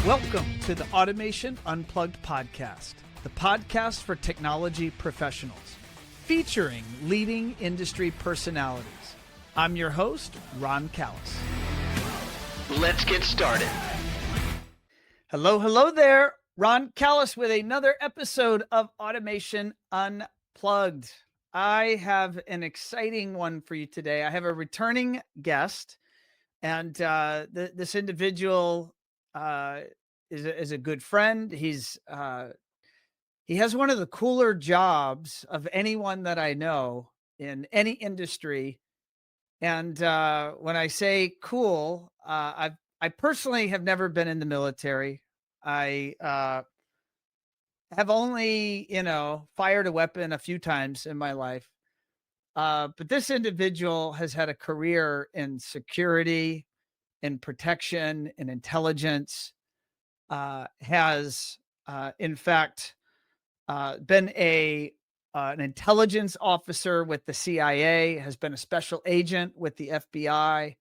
Welcome to the Automation Unplugged podcast, the podcast for technology professionals, featuring leading industry personalities. I'm your host, Ron Callis. Let's get started. Hello there. Ron Callis with another episode of Automation Unplugged. I have an exciting one for you today. I have a returning guest, and this individual is a good friend. He has one of the cooler jobs of anyone that I know in any industry. And when I say cool, I personally have never been in the military. I have only, fired a weapon a few times in my life. But this individual has had a career in security, in protection, in intelligence, has, in fact, been an intelligence officer with the CIA, has been a special agent with the FBI.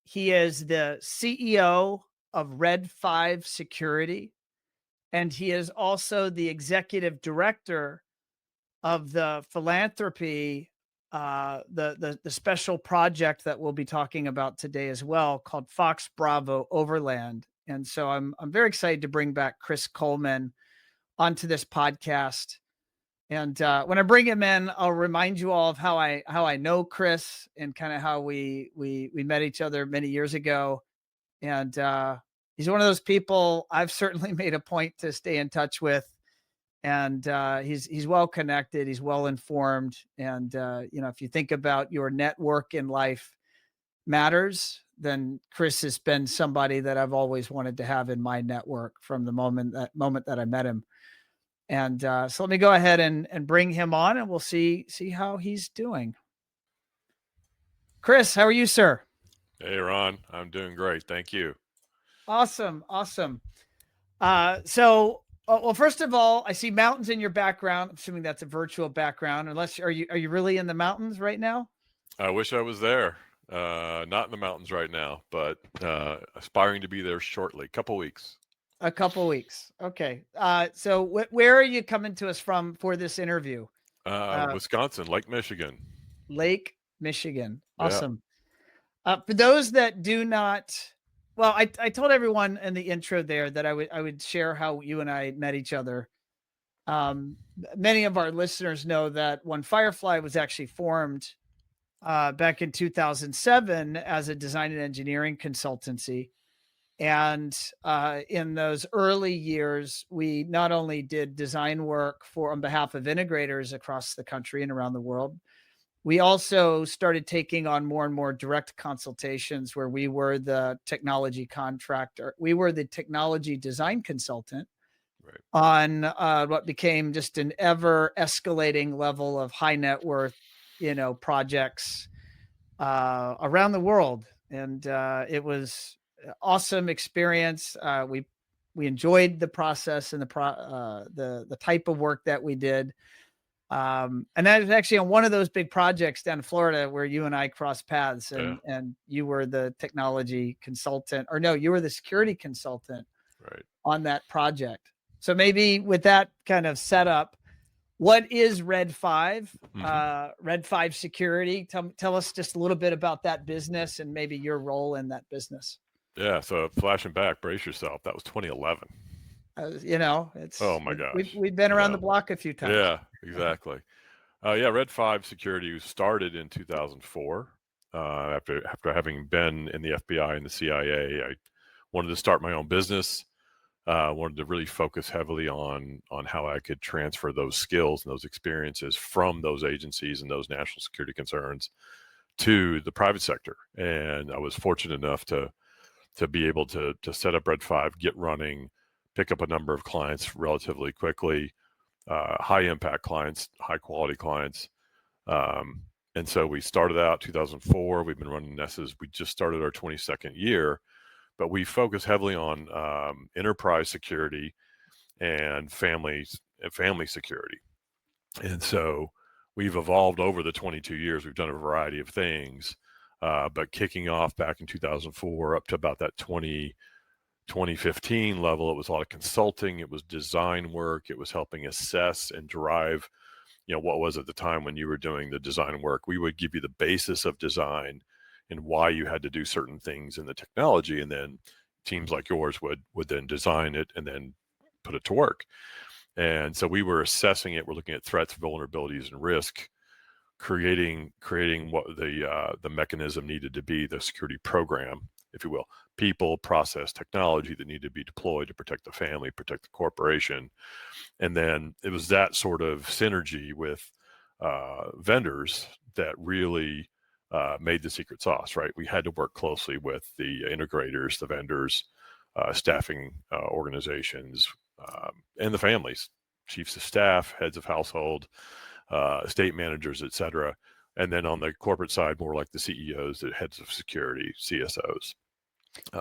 He is the CEO of Red5 Security, and he is also the executive director of the philanthropy, the special project that we'll be talking about today as well, called Fox Bravo Overland. And so I'm very excited to bring back Kris Coleman onto this podcast. And when I bring him in, I'll remind you all of how I know Kris and kind of how we met each other many years ago. And he's one of those people I've certainly made a point to stay in touch with. And he's well connected, he's well informed. And if you think about your network in life matters, then Kris has been somebody that I've always wanted to have in my network from the moment that I met him. And so let me go ahead and bring him on, and we'll see how he's doing. Kris, how are you, sir? Hey, Ron, I'm doing great. Thank you. Awesome. Well, first of all, I see mountains in your background. I'm assuming that's a virtual background. Are you really in the mountains right now? I wish I was there. Not in the mountains right now, but aspiring to be there shortly. Couple weeks. A couple weeks. Okay. So where are you coming to us from for this interview? Wisconsin, Lake Michigan. Lake Michigan. Yeah. Awesome. For those that do not, well, I told everyone in the intro there that I would share how you and I met each other. Many of our listeners know that when Firefly was actually formed back in 2007 as a design and engineering consultancy. And in those early years, we not only did design work on behalf of integrators across the country and around the world, we also started taking on more and more direct consultations where we were the technology contractor. We were the technology design consultant on what became just an ever escalating level of high net worth, projects around the world. And it was awesome experience. We enjoyed the process and the type of work that we did. And that was actually on one of those big projects down in Florida where you and I crossed paths, and you were the technology consultant, or no, you were the security consultant on that project. So maybe with that kind of setup, what is Red5? Red5 Security. Tell us just a little bit about that business and maybe your role in that business. Yeah. So flashing back, brace yourself. That was 2011. It's, oh my gosh, we've been around the block a few times. Yeah, exactly. Red5 Security started in 2004. After having been in the FBI and the CIA, I wanted to start my own business. Wanted to really focus heavily on how I could transfer those skills and those experiences from those agencies and those national security concerns to the private sector. And I was fortunate enough to be able to set up Red5, get running, pick up a number of clients relatively quickly, high impact clients, high quality clients. And so we started out 2004. We've been running this we just started our 22nd year, but we focus heavily on enterprise security and family security. And so we've evolved over the 22 years. We've done a variety of things, but kicking off back in 2004 up to about that 2015 level, it was a lot of consulting, it was design work, it was helping assess and drive, what was at the time when you were doing the design work. We would give you the basis of design and why you had to do certain things in the technology, and then teams like yours would then design it and then put it to work. And so we were assessing it. We're looking at threats, vulnerabilities, and risk, creating what the mechanism needed to be, the security program, if you will, people, process, technology that needed to be deployed to protect the family, protect the corporation. And then it was that sort of synergy with vendors that really made the secret sauce, right? We had to work closely with the integrators, the vendors, staffing organizations, and the families, chiefs of staff, heads of household, estate managers, et cetera. And then on the corporate side, more like the CEOs, the heads of security, CSOs.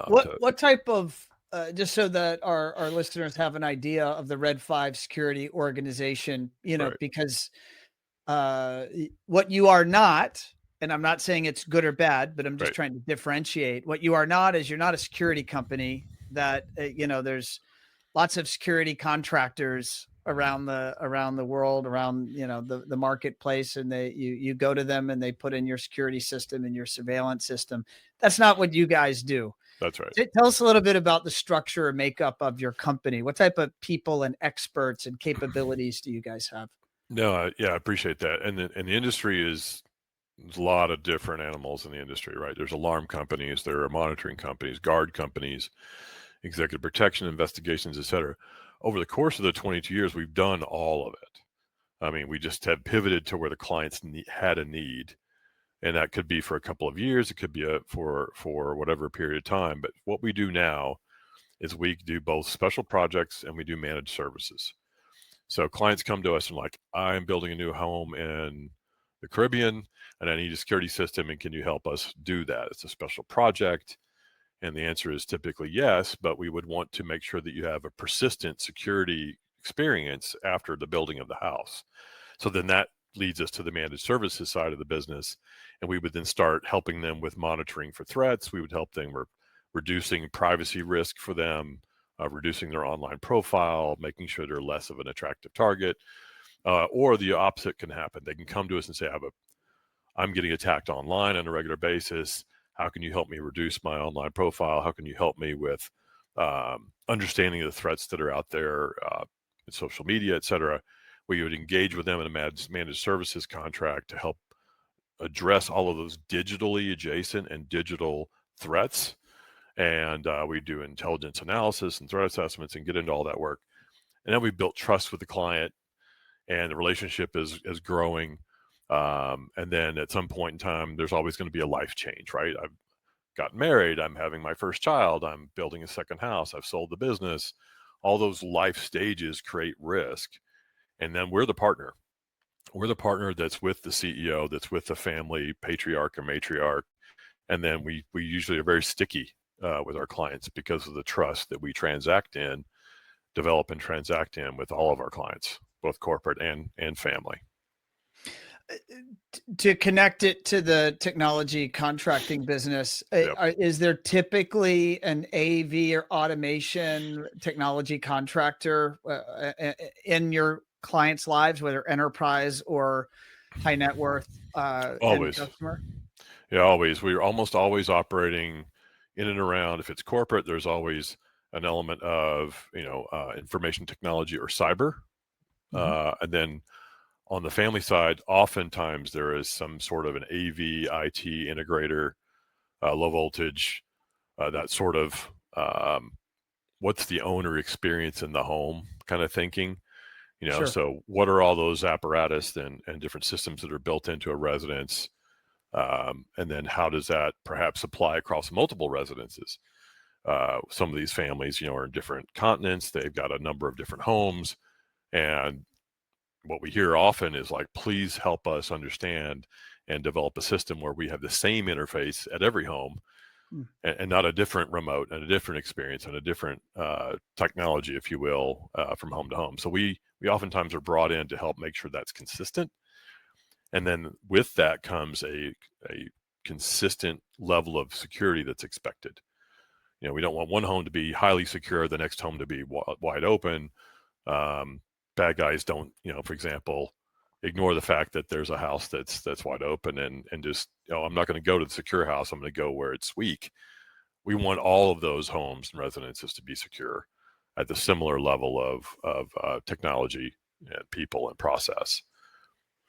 What type of just so that our listeners have an idea of the Red5 Security organization, Right. because what you are not, and I'm not saying it's good or bad, but I'm just Right. trying to differentiate. What you are not is you're not a security company that there's lots of security contractors around the world, around the marketplace, and you go to them and they put in your security system and your surveillance system. That's not what you guys do. That's right. Tell us a little bit about the structure or makeup of your company. What type of people and experts and capabilities do you guys have? No, yeah, I appreciate that. And the industry there's a lot of different animals in the industry, right? There's alarm companies, there are monitoring companies, guard companies, executive protection, investigations, et cetera. Over the course of the 22 years, we've done all of it. I mean, we just have pivoted to where the clients had a need, and that could be for a couple of years, it could be for whatever period of time. But what we do now is we do both special projects and we do managed services. So clients come to us and like, I'm building a new home in the Caribbean and I need a security system, and can you help us do that? It's a special project. And the answer is typically yes, but we would want to make sure that you have a persistent security experience after the building of the house. So then that leads us to the managed services side of the business. And we would then start helping them with monitoring for threats. We would help them reducing privacy risk for them, reducing their online profile, making sure they're less of an attractive target. Or the opposite can happen. They can come to us and say, I'm getting attacked online on a regular basis. How can you help me reduce my online profile? How can you help me with understanding the threats that are out there in social media, et cetera? We would engage with them in a managed services contract to help address all of those digitally adjacent and digital threats. And we do intelligence analysis and threat assessments and get into all that work. And then we built trust with the client, and the relationship is growing. And then at some point in time, there's always going to be a life change, right? I've gotten married, I'm having my first child, I'm building a second house, I've sold the business. All those life stages create risk. And then we're the partner. We're the partner that's with the CEO, that's with the family, patriarch or matriarch. And then we usually are very sticky with our clients because of the trust that we develop and transact in with all of our clients, both corporate and family. To connect it to the technology contracting business, Yep. is there typically an AV or automation technology contractor in your clients' lives, whether enterprise or high net worth end Always. customer? Yeah, always. We're almost always operating in and around. If it's corporate, there's always an element of, information technology or cyber. Mhm. And then on the family side, oftentimes there is some sort of an AV IT integrator, low voltage, that sort of what's the owner experience in the home kind of thinking. Sure. So what are all those apparatus and different systems that are built into a residence? And then how does that perhaps apply across multiple residences? Some of these families, are in different continents. They've got a number of different homes. And what we hear often is like, please help us understand and develop a system where we have the same interface at every home, Mm. and not a different remote and a different experience and a different technology, if you will, from home to home. So we oftentimes are brought in to help make sure that's consistent. And then with that comes a consistent level of security that's expected. We don't want one home to be highly secure, the next home to be wide open. Bad guys don't, for example, ignore the fact that there's a house that's wide open and just, I'm not going to go to the secure house. I'm going to go where it's weak. We want all of those homes and residences to be secure at the similar level of technology and people and process.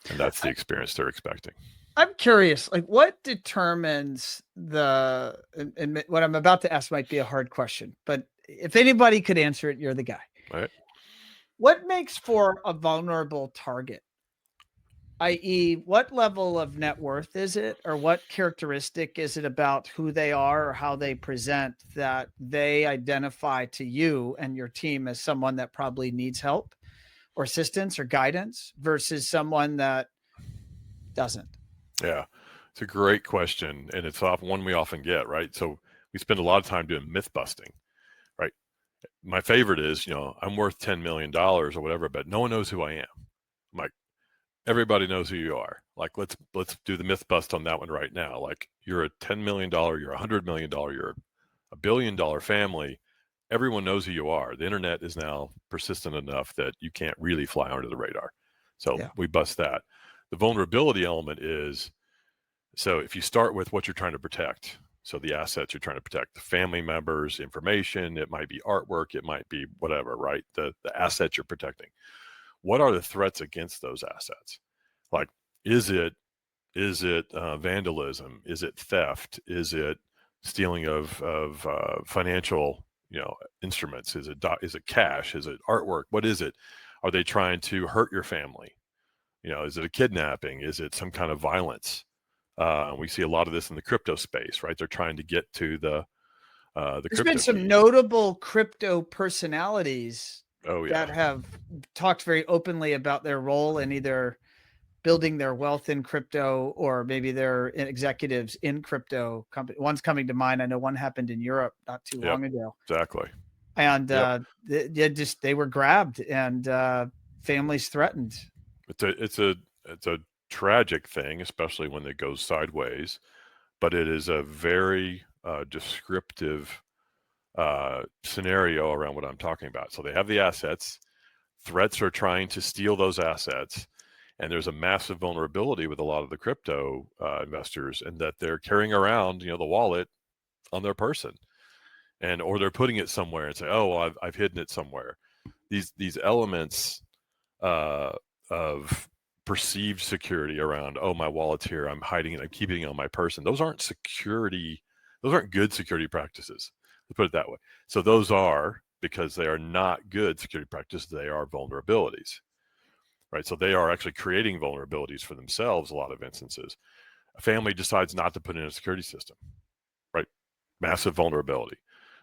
And that's the experience they're expecting. I'm curious, like what determines and what I'm about to ask might be a hard question, but if anybody could answer it, you're the guy. Right. What makes for a vulnerable target? i.e., what level of net worth is it, or what characteristic is it about who they are or how they present that they identify to you and your team as someone that probably needs help or assistance or guidance versus someone that doesn't? Yeah, it's a great question, and it's often one we often get, right? So we spend a lot of time doing myth busting, right? My favorite is, I'm worth $10 million or whatever, but no one knows who I am. I'm like, everybody knows who you are. Like, let's do the myth bust on that one right now. Like, you're a $10 million, you're $100 million, you're a $1 billion family. Everyone knows who you are. The internet is now persistent enough that you can't really fly under the radar. So we bust that. The vulnerability element is, so if you start with what you're trying to protect, so the assets you're trying to protect, the family members, information, it might be artwork, it might be whatever, right? The assets you're protecting. What are the threats against those assets? Like, is it vandalism? Is it theft? Is it stealing of financial instruments? Is it cash? Is it artwork? What is it? Are they trying to hurt your family? Is it a kidnapping? Is it some kind of violence? We see a lot of this in the crypto space, right? They're trying to get to the There's crypto been some keys. notable crypto personalities that yeah. have talked very openly about their role in either building their wealth in crypto or maybe they're executives in crypto company. One's coming to mind. I know one happened in Europe not too long ago. Exactly. And they were grabbed and families threatened. It's a tragic thing, especially when it goes sideways, but it is a very descriptive scenario around what I'm talking about. So they have the assets. Threats are trying to steal those assets. And there's a massive vulnerability with a lot of the crypto investors in that they're carrying around, the wallet on their person, or they're putting it somewhere and say, "Oh, well, I've hidden it somewhere." These elements of perceived security around, "Oh, my wallet's here. I'm hiding it. I'm keeping it on my person." Those aren't security. Those aren't good security practices. Let's put it that way. So those are, because they are not good security practices, they are vulnerabilities. Right. So they are actually creating vulnerabilities for themselves. A lot of instances, a family decides not to put in a security system, right? Massive vulnerability.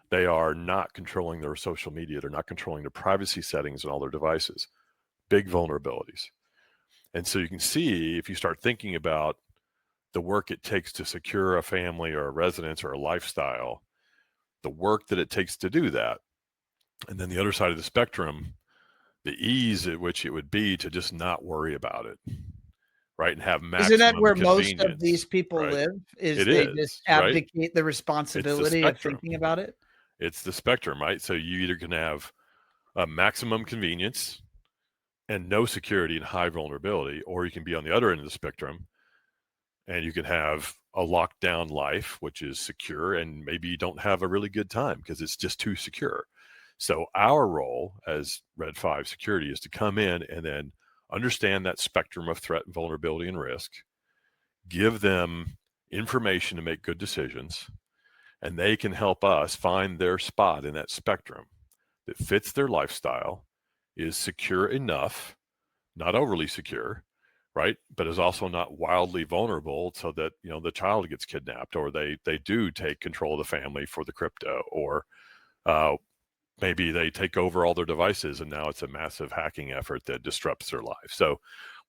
They are not controlling their social media. They're not controlling their privacy settings on all their devices. Big vulnerabilities. And so you can see, if you start thinking about the work it takes to secure a family or a residence or a lifestyle, the work that it takes to do that, and then the other side of the spectrum, the ease at which it would be to just not worry about it, right? And have maximum Isn't that where most of convenience, these people right? live? Is It they just is, right? abdicate the It's the responsibility of spectrum. thinking about it? It's the spectrum, right? So you either can have a maximum convenience and no security and high vulnerability, or you can be on the other end of the spectrum and you can have a lockdown life, which is secure, and maybe you don't have a really good time because it's just too secure. So our role as Red5 Security is to come in and then understand that spectrum of threat and vulnerability and risk, give them information to make good decisions, and they can help us find their spot in that spectrum that fits their lifestyle, is secure enough, not overly secure, right? But is also not wildly vulnerable so that, the child gets kidnapped, or they do take control of the family for the crypto, or maybe they take over all their devices and now it's a massive hacking effort that disrupts their life. So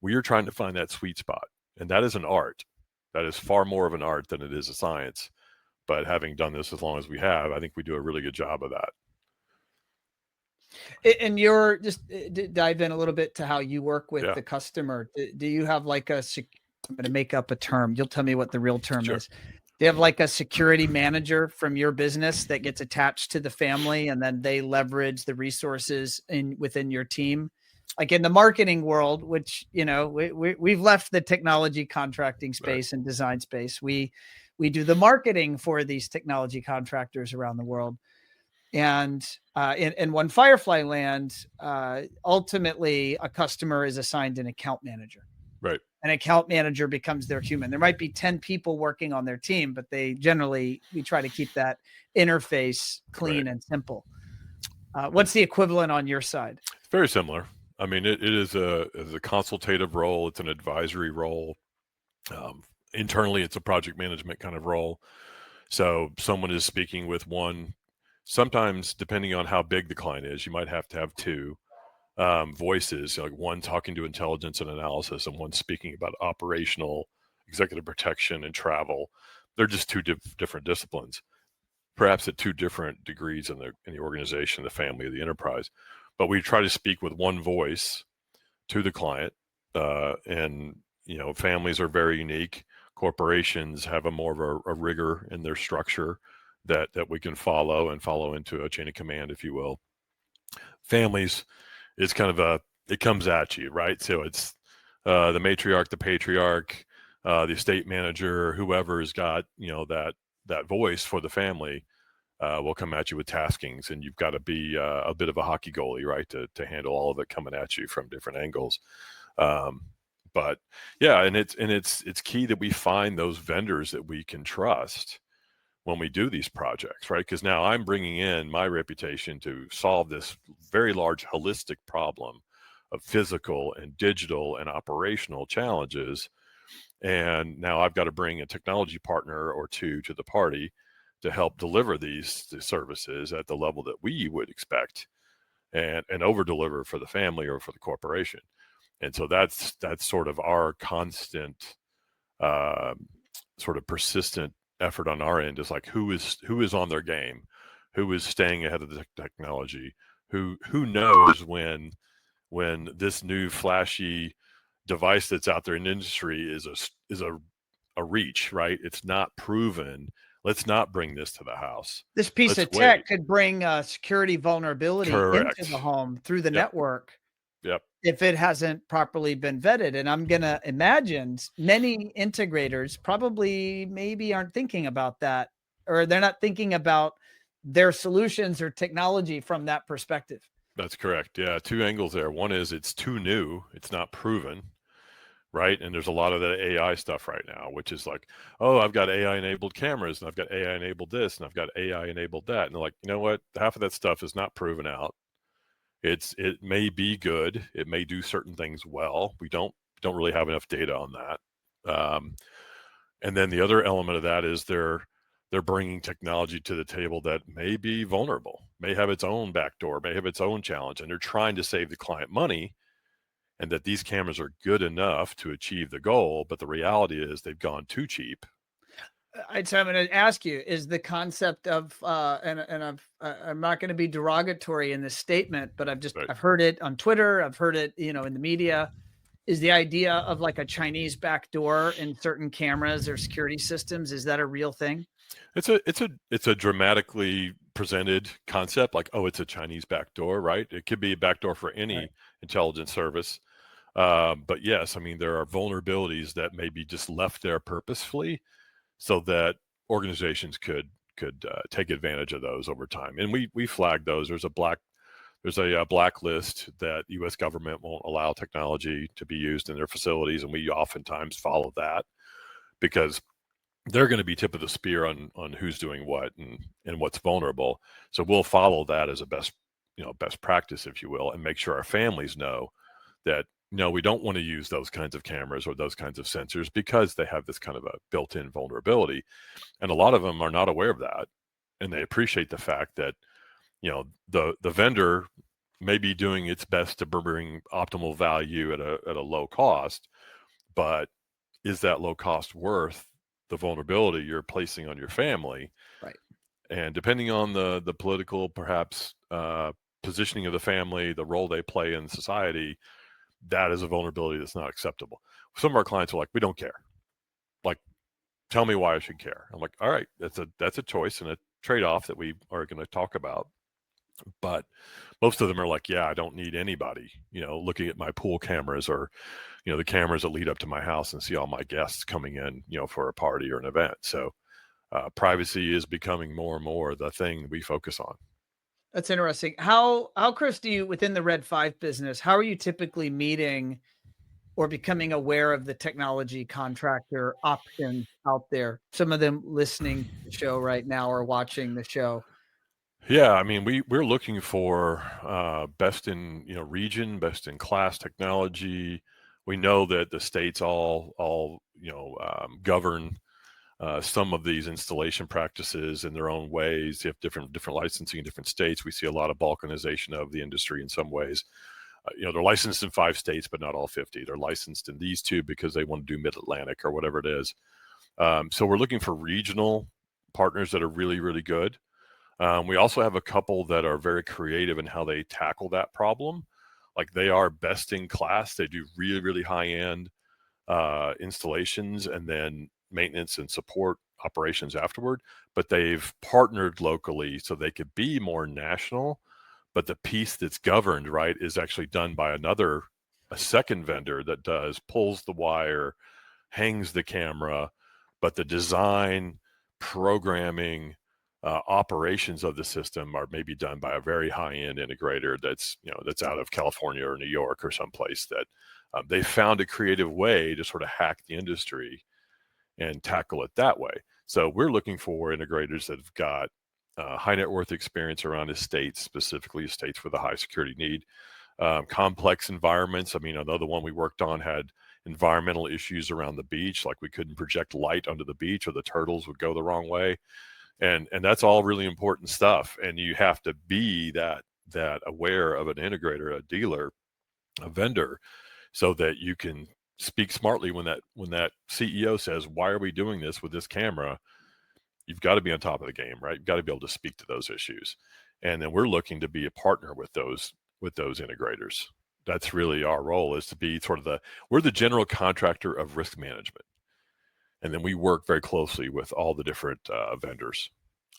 we are trying to find that sweet spot. And that is an art. That is far more of an art than it is a science. But having done this as long as we have, I think we do a really good job of that. And you're just dive in a little bit to how you work with the customer. Do you have like I'm going to make up a term. You'll tell me what the real term is. Do you have like a security manager from your business that gets attached to the family and then they leverage the resources within your team? Like in the marketing world, which, you know, we've left the technology contracting space and design space. We do the marketing for these technology contractors around the world. And in One Firefly land, ultimately a customer is assigned an account manager. Right. An account manager becomes their human. There might be 10 people working on their team, but we try to keep that interface clean and simple. What's the equivalent on your side? It's very similar. I mean, it is a consultative role. It's an advisory role. Internally, it's a project management kind of role. So someone is speaking with one. Sometimes, depending on how big the client is, you might have to have two voices, like one talking to intelligence and analysis and one speaking about operational, executive protection, and travel. They're just two different disciplines, perhaps at two different degrees in the organization, the family, or the enterprise. But we try to speak with one voice to the client, and families are very unique. Corporations have a more of a rigor in their structure that we can follow into a chain of command, if you will. Families, it's kind of it comes at you, right? So it's the matriarch, the patriarch, the estate manager, whoever's got that voice for the family will come at you with taskings, and you've got to be a bit of a hockey goalie, right, to handle all of it coming at you from different angles. But yeah, and it's key that we find those vendors that we can trust when we do these projects, right? Because now I'm bringing in my reputation to solve this very large holistic problem of physical and digital and operational challenges. And now I've got to bring a technology partner or two to the party to help deliver these services at the level that we would expect and over deliver for the family or for the corporation. And so that's sort of our constant sort of persistent effort on our end, is like who is on their game, who is staying ahead of the technology, who knows when this new flashy device that's out there in the industry is a reach, right? It's not proven. Let's not bring this to the house. This piece Let's of tech wait. could bring a security vulnerability Correct. into the home through the Yep. network. Yep. If it hasn't properly been vetted. And I'm going to imagine many integrators probably maybe aren't thinking about that, or they're not thinking about their solutions or technology from that perspective. That's correct. Yeah. Two angles there. One is it's too new. It's not proven. Right. And there's a lot of that AI stuff right now, which is like, oh, I've got AI enabled cameras and I've got AI enabled this and I've got AI enabled that. And they're like, you know what? Half of that stuff is not proven out. It may be good. It may do certain things well. We don't really have enough data on that. And then the other element of that is they're bringing technology to the table that may be vulnerable, may have its own backdoor, may have its own challenge, and they're trying to save the client money, and that these cameras are good enough to achieve the goal. But the reality is they've gone too cheap. So I'm going to ask you, is the concept of, I'm not going to be derogatory in this statement, but I've heard it on Twitter. I've heard it, in the media, is the idea of like a Chinese backdoor in certain cameras or security systems. Is that a real thing? It's a dramatically presented concept, like, oh, it's a Chinese backdoor, right? It could be a backdoor for any intelligence service. But yes, I mean, there are vulnerabilities that may be just left there purposefully so that organizations could take advantage of those over time. And we flag those. There's a blacklist that U.S. government won't allow technology to be used in their facilities, and we oftentimes follow that because they're going to be tip of the spear on who's doing what and what's vulnerable. So we'll follow that as a best practice, if you will, and make sure our families know that no, we don't want to use those kinds of cameras or those kinds of sensors because they have this kind of a built-in vulnerability. And a lot of them are not aware of that, and they appreciate the fact that the vendor may be doing its best to bring optimal value at a low cost, but is that low cost worth the vulnerability you're placing on your family? Right. And depending on the political, perhaps, positioning of the family, the role they play in society, that is a vulnerability that's not acceptable. Some of our clients are like, we don't care. Like, tell me why I should care. I'm like, all right, that's a choice and a trade-off that we are going to talk about. But most of them are like, yeah, I don't need anybody, looking at my pool cameras or, the cameras that lead up to my house and see all my guests coming in, for a party or an event. So privacy is becoming more and more the thing we focus on. That's interesting. How Chris, do you, within the Red5 business, how are you typically meeting or becoming aware of the technology contractor options out there? Some of them listening to the show right now or watching the show. Yeah, I mean, we're looking for best in region, best in class technology. We know that the states all govern some of these installation practices in their own ways. They have different licensing in different states. We see a lot of balkanization of the industry in some ways. They're licensed in 5 states, but not all 50. They're licensed in these 2 because they want to do Mid-Atlantic or whatever it is. So we're looking for regional partners that are really, really good. We also have a couple that are very creative in how they tackle that problem. Like they are best in class. They do really, really high end installations and then maintenance and support operations afterward. But they've partnered locally so they could be more national. But the piece that's governed, right, is actually done by a second vendor that pulls the wire, hangs the camera, but the design, programming, operations of the system are maybe done by a very high-end integrator that's out of California or New York or someplace that they found a creative way to sort of hack the industry and tackle it that way. So we're looking for integrators that have got high net worth experience around estates, specifically estates with a high security need, complex environments. I mean, another one we worked on had environmental issues around the beach, like we couldn't project light onto the beach or the turtles would go the wrong way. And that's all really important stuff. And you have to be that aware of an integrator, a dealer, a vendor, so that you can speak smartly when that CEO says, why are we doing this with this camera? You've got to be on top of the game, right? You've got to be able to speak to those issues. And then we're looking to be a partner with those integrators. That's really our role, is to be sort of we're the general contractor of risk management. And then we work very closely with all the different vendors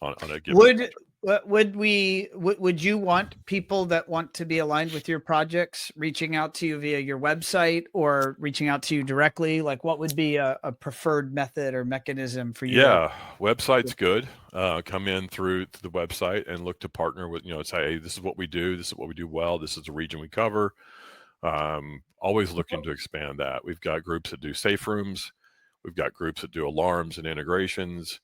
on a given project. Would you want people that want to be aligned with your projects reaching out to you via your website or reaching out to you directly? Like, what would be a preferred method or mechanism for you? Yeah, website's good. Come in through the website and look to partner with, say, hey, this is what we do. This is what we do well. This is the region we cover. Always looking to expand that. We've got groups that do safe rooms. We've got groups that do alarms and integrations.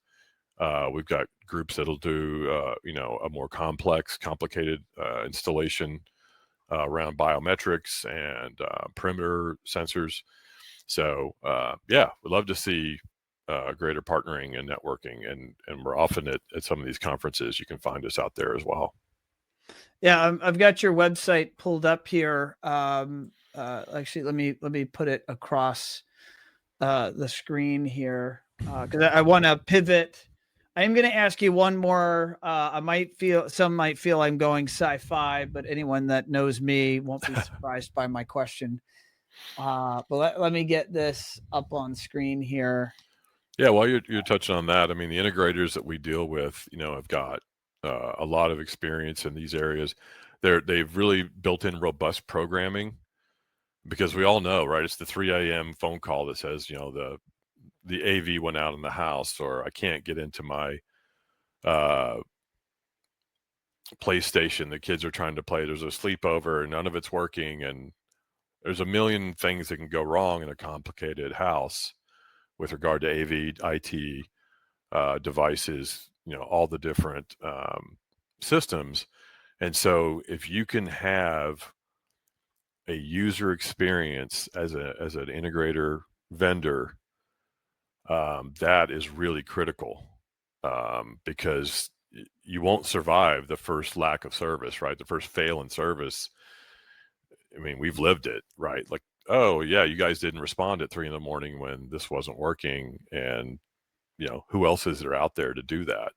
We've got groups that'll do, a more complicated installation around biometrics and perimeter sensors. So, we'd love to see greater partnering and networking, and we're often at some of these conferences. You can find us out there as well. Yeah, I've got your website pulled up here. Actually, let me put it across the screen here because I want to pivot. I am going to ask you one more. Some might feel I'm going sci-fi, but anyone that knows me won't be surprised by my question. But let me get this up on screen here. Yeah, while you're touching on that, I mean, the integrators that we deal with, have got a lot of experience in these areas. They've really built in robust programming, because we all know, right? It's the 3 a.m. phone call that says, the AV went out in the house, or I can't get into my PlayStation. The kids are trying to play. There's a sleepover and none of it's working. And there's a million things that can go wrong in a complicated house with regard to AV, IT, devices, all the different systems. And so if you can have a user experience as an integrator vendor, that is really critical, because you won't survive the first lack of service, right? The first fail in service. I mean, we've lived it, right? Like, oh yeah, you guys didn't respond at 3 a.m. when this wasn't working. And, who else is there out there to do that?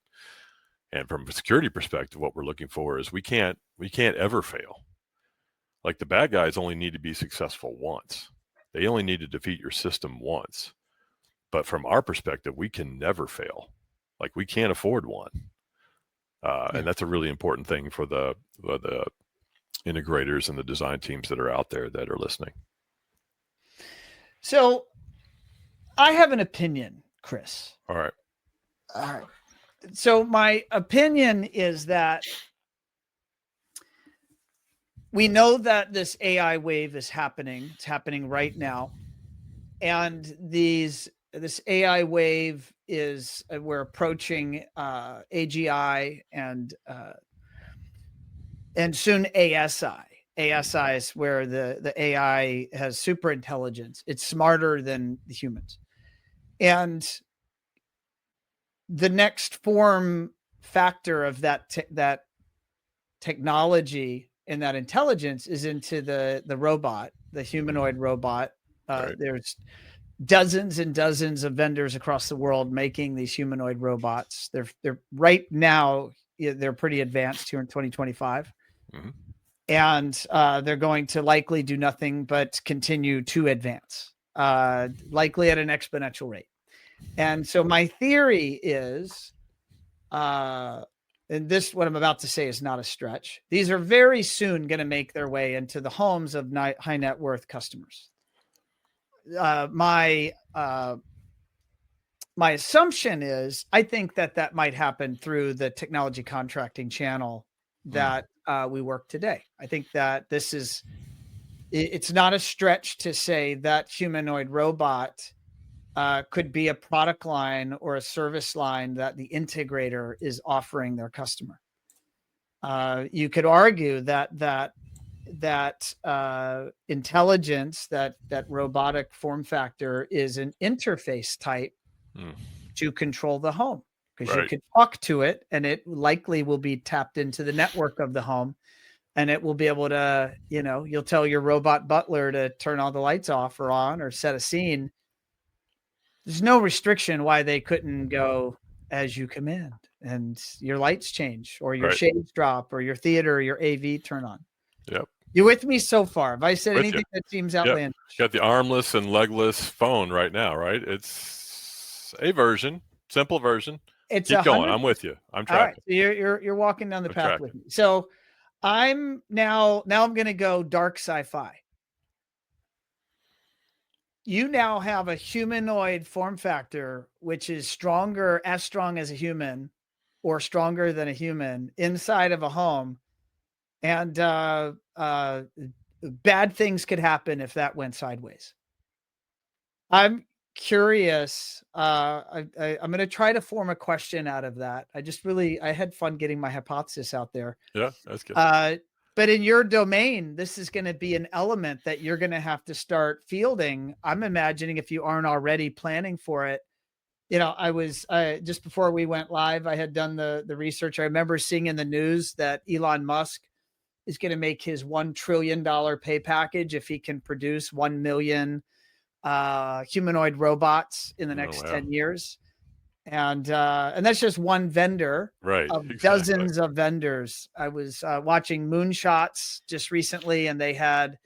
And from a security perspective, what we're looking for is we can't ever fail. Like, the bad guys only need to be successful once. They only need to defeat your system once. But from our perspective, we can never fail. Like, we can't afford one. And that's a really important thing for the integrators and the design teams that are out there that are listening. So I have an opinion, Kris. All right. So my opinion is that we know that this AI wave is happening. It's happening right now. And this AI wave is, we're approaching AGI and soon ASI. ASI is where the AI has super intelligence. It's smarter than the humans. And the next form factor of that technology and that intelligence is into the robot, the humanoid robot. Right. There's dozens and dozens of vendors across the world making these humanoid robots. They're right now, they're pretty advanced here in 2025. Mm-hmm. And they're going to likely do nothing but continue to advance, likely at an exponential rate. And so my theory is, and this, what I'm about to say is not a stretch. These are very soon going to make their way into the homes of high net worth customers. My assumption is, I think that might happen through the technology contracting channel that we work today. I think that it's not a stretch to say that humanoid robot could be a product line or a service line that the integrator is offering their customer. You could argue that intelligence, that robotic form factor is an interface type to control the home, because you could talk to it and it likely will be tapped into the network of the home, and it will be able to, you'll tell your robot butler to turn all the lights off or on or set a scene. There's no restriction why they couldn't go as you command and your lights change or your shades drop or your theater or your AV turn on. Yep. You with me so far? Have I said anything that seems outlandish? Got the armless and legless phone right now, right? It's a version, simple version. Keep going. I'm with you. I'm tracking. All right. So you're walking down the path with me. So I'm now I'm going to go dark sci-fi. You now have a humanoid form factor, which is as strong as a human or stronger than a human inside of a home. And bad things could happen if that went sideways. I'm curious. I'm going to try to form a question out of that. I had fun getting my hypothesis out there. Yeah, that's good. But in your domain, this is going to be an element that you're going to have to start fielding. I'm imagining, if you aren't already planning for it. I was just before we went live, I had done the research. I remember seeing in the news that Elon Musk is going to make his $1 trillion pay package if he can produce 1 million humanoid robots in the next 10 years. And that's just one vendor of dozens of vendors. I was watching Moonshots just recently, and they had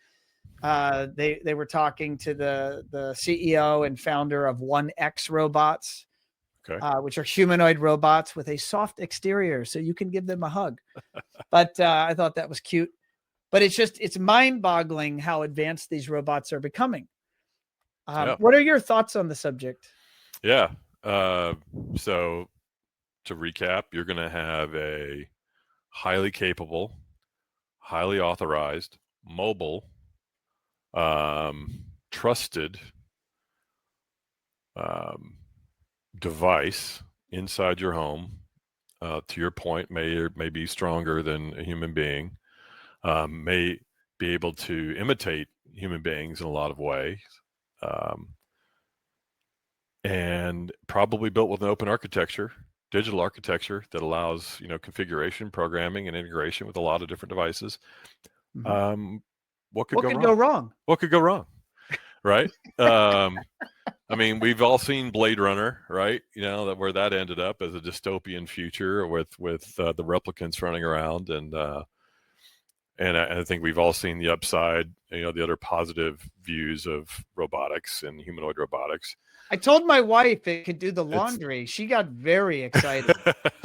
they were talking to the CEO and founder of 1X Robots, which are humanoid robots with a soft exterior, so you can give them a hug. But I thought that was cute. But it's mind-boggling how advanced these robots are becoming. What are your thoughts on the subject? Yeah. So to recap, you're going to have a highly capable, highly authorized, mobile, trusted device inside your home. To your point, may be stronger than a human being, may be able to imitate human beings in a lot of ways, and probably built with an open architecture, digital architecture that allows configuration, programming, and integration with a lot of different devices. What could go wrong? What could go wrong? Right. I mean, we've all seen Blade Runner, right? Where that ended up as a dystopian future with the replicants running around, and I think we've all seen the upside, the other positive views of robotics and humanoid robotics. I told my wife it could do the laundry. She got very excited.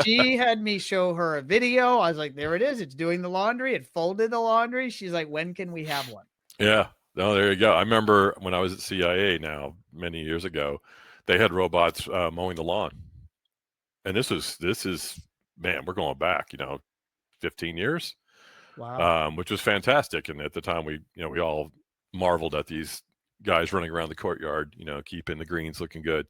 She had me show her a video. I was like, there it is. It's doing the laundry. It folded the laundry. She's like, when can we have one? Yeah. No, there you go. I remember when I was at CIA now, many years ago, they had robots mowing the lawn. And this is, man, we're going back, 15 years, Wow. which was fantastic. And at the time we all marveled at these guys running around the courtyard, keeping the greens looking good.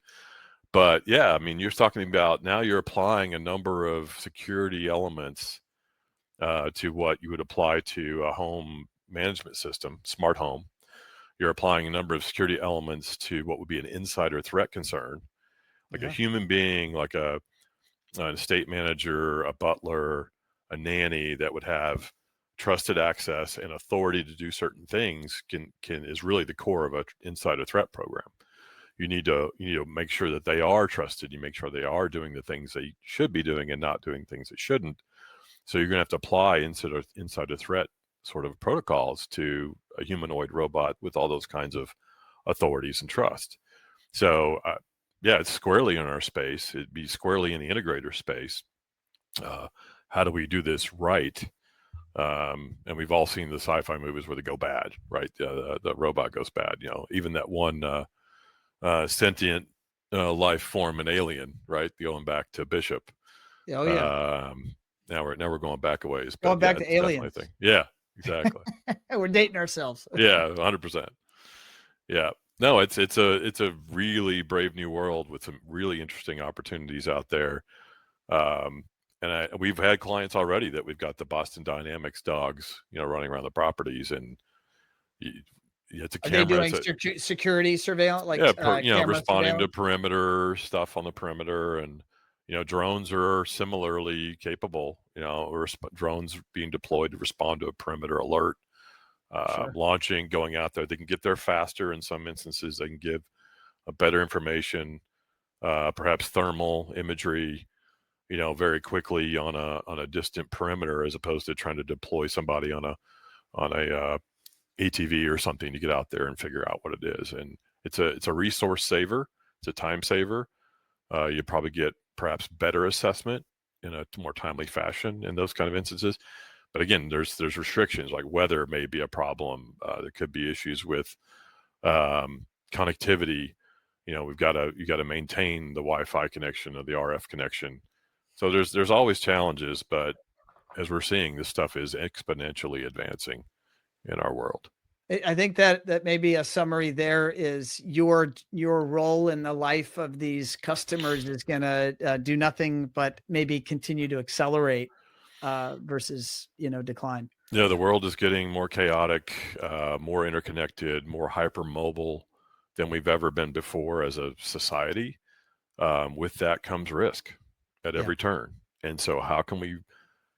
But yeah, I mean, you're talking about now you're applying a number of security elements to what you would apply to a home management system, smart home. You're applying a number of security elements to what would be an insider threat concern, like a human being, like an estate manager, a butler, a nanny that would have trusted access and authority to do certain things is really the core of an insider threat program. You need to make sure that they are trusted. You make sure they are doing the things they should be doing and not doing things they shouldn't. So you're going to have to apply insider threat sort of protocols to a humanoid robot with all those kinds of authorities and trust. So yeah, it's squarely in our space. It'd be squarely in the integrator space. How do we do this right? And we've all seen the sci-fi movies where they go bad, right? The robot goes bad. Even that one sentient life form, an alien, right? Going back to Bishop. Oh yeah. Now we're going back a ways. Going But back yeah, to it's definitely a aliens. thing. Yeah, exactly. We're dating ourselves. Yeah, 100%. Yeah. No, it's a really brave new world with some really interesting opportunities out there. And we've had clients already that we've got the Boston Dynamics dogs, running around the properties, and it's a Are they camera. doing security surveillance, like camera responding to surveillance? perimeter stuff on the perimeter, and drones are similarly capable. Drones being deployed to respond to a perimeter alert, Sure. launching, going out there. They can get there faster in some instances. They can give a better information, perhaps thermal imagery, very quickly on a distant perimeter, as opposed to trying to deploy somebody on a ATV or something to get out there and figure out what it is. And it's a resource saver. It's a time saver. You probably get perhaps better assessment in a more timely fashion in those kind of instances. But again, there's restrictions, like weather may be a problem. There could be issues with connectivity. You got to maintain the Wi-Fi connection or the RF connection. So there's always challenges, but as we're seeing, this stuff is exponentially advancing in our world. I think that maybe a summary there is your role in the life of these customers is going to do nothing but maybe continue to accelerate versus decline. Yeah, the world is getting more chaotic, more interconnected, more hypermobile than we've ever been before as a society. With that comes risk at every turn. And so how can we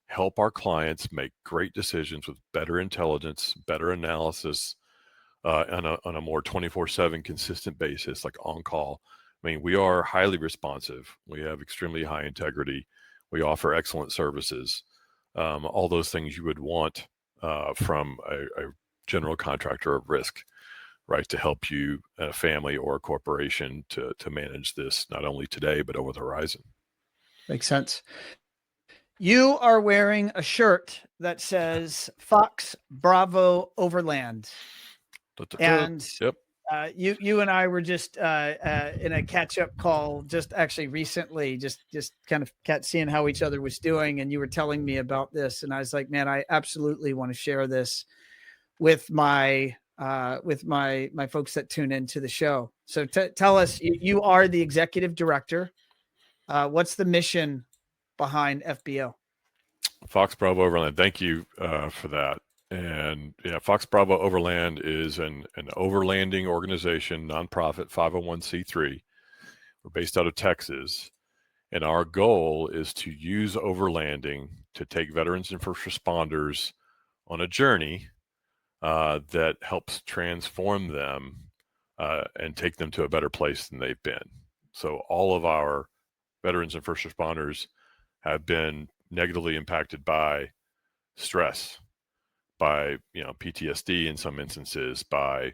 help our clients make great decisions with better intelligence, better analysis, on a more 24/7 consistent basis, like on call? I mean, we are highly responsive. We have extremely high integrity. We offer excellent services. All those things you would want from a general contractor of risk, right? To help you, a family or a corporation, to manage this, not only today, but over the horizon. Makes sense. You are wearing a shirt that says Fox Bravo Overland. And yep. You and I were just in a catch-up call just actually recently, just kind of seeing how each other was doing, and you were telling me about this, and I was like, man, I absolutely want to share this with my folks that tune into the show. So tell us, you are the executive director. What's the mission behind FBO? Fox Bravo Overland. Thank you for that. And yeah, Fox Bravo Overland is an overlanding organization, nonprofit, 501c3. We're based out of Texas. And our goal is to use overlanding to take veterans and first responders on a journey that helps transform them and take them to a better place than they've been. So all of our veterans and first responders have been negatively impacted by stress, by PTSD in some instances, by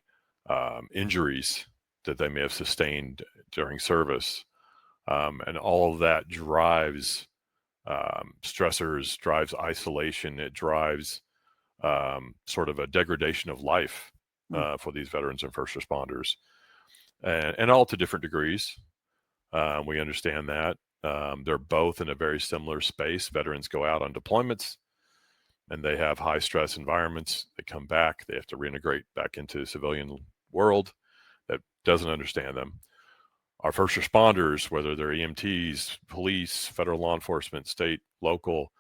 injuries, that they may have sustained during service. And all of that drives stressors, drives isolation. It drives sort of a degradation of life for these veterans and first responders, and all to different degrees. We understand that. They're both in a very similar space. Veterans go out on deployments and they have high stress environments. They come back, they have to reintegrate back into the civilian world that doesn't understand them. Our first responders, whether they're EMTs, police, federal law enforcement, state, local,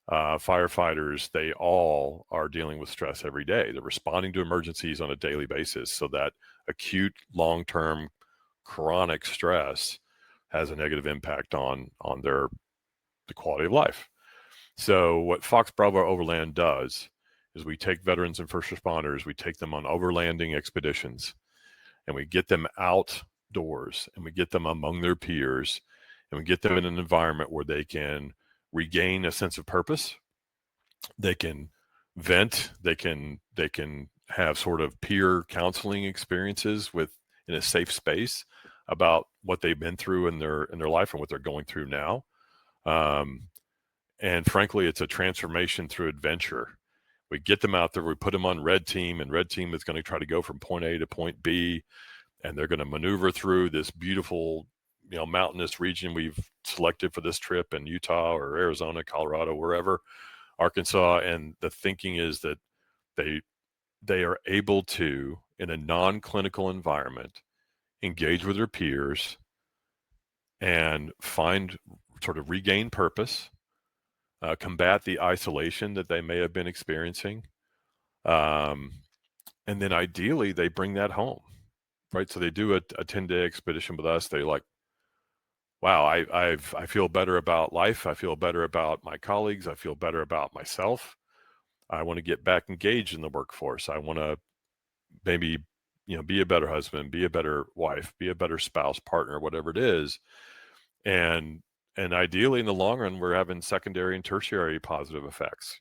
firefighters, they all are dealing with stress every day. They're responding to emergencies on a daily basis. So that acute, long-term, chronic stress has a negative impact on the quality of life. So what Fox Bravo Overland does is we take veterans and first responders, we take them on overlanding expeditions, and we get them outdoors, and we get them among their peers, and we get them in an environment where they can regain a sense of purpose. They can vent. They can have sort of peer counseling experiences in a safe space about what they've been through in their life and what they're going through now. And frankly, it's a transformation through adventure. We get them out there, we put them on Red Team, and Red Team is going to try to go from point A to point B, and they're going to maneuver through this beautiful, mountainous region we've selected for this trip in Utah or Arizona, Colorado, wherever, Arkansas. And the thinking is that they are able to, in a non-clinical environment, engage with their peers and regain purpose, combat the isolation that they may have been experiencing. And then ideally they bring that home, right? So they do a 10-day expedition with us. They're like, wow, I feel better about life. I feel better about my colleagues. I feel better about myself. I want to get back engaged in the workforce. I want to maybe, be a better husband, be a better wife, be a better spouse, partner, whatever it is. And ideally in the long run, we're having secondary and tertiary positive effects.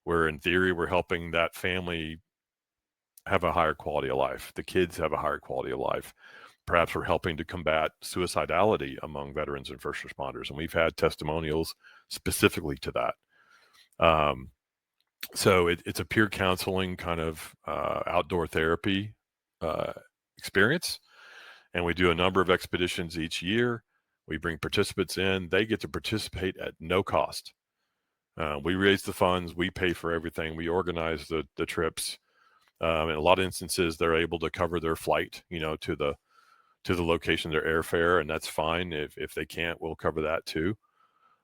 We're in theory, we're helping that family have a higher quality of life. The kids have a higher quality of life. Perhaps we're helping to combat suicidality among veterans and first responders. And we've had testimonials specifically to that. So it's a peer counseling kind of outdoor therapy experience. And we do a number of expeditions each year. We bring participants in. They get to participate at no cost. We raise the funds. We pay for everything. We organize the trips. In a lot of instances, they're able to cover their flight, to the location, their airfare, and that's fine. If they can't, we'll cover that too.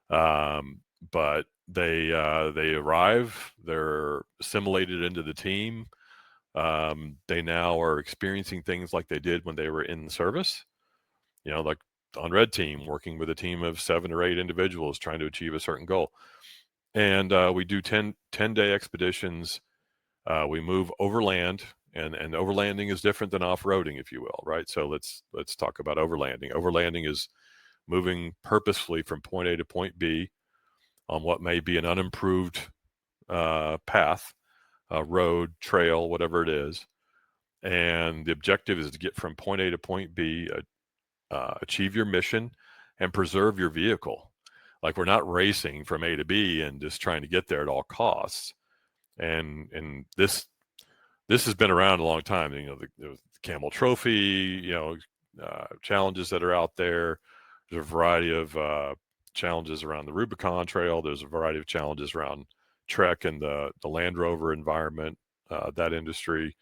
But they arrive. They're assimilated into the team. They now are experiencing things like they did when they were in service. Like on Red Team, working with a team of 7 or 8 individuals trying to achieve a certain goal. And we do 10-day expeditions. We move overland, and overlanding is different than off-roading, if you will, right? So let's talk about overlanding. Overlanding is moving purposefully from point A to point B on what may be an unimproved path, road, trail, whatever it is. And the objective is to get from point A to point B, achieve your mission, and preserve your vehicle. Like, we're not racing from A to B and just trying to get there at all costs. And this has been around a long time. The Camel Trophy, challenges that are out there. There's a variety of challenges around the Rubicon Trail. There's a variety of challenges around Trek and the Land Rover environment, that industry.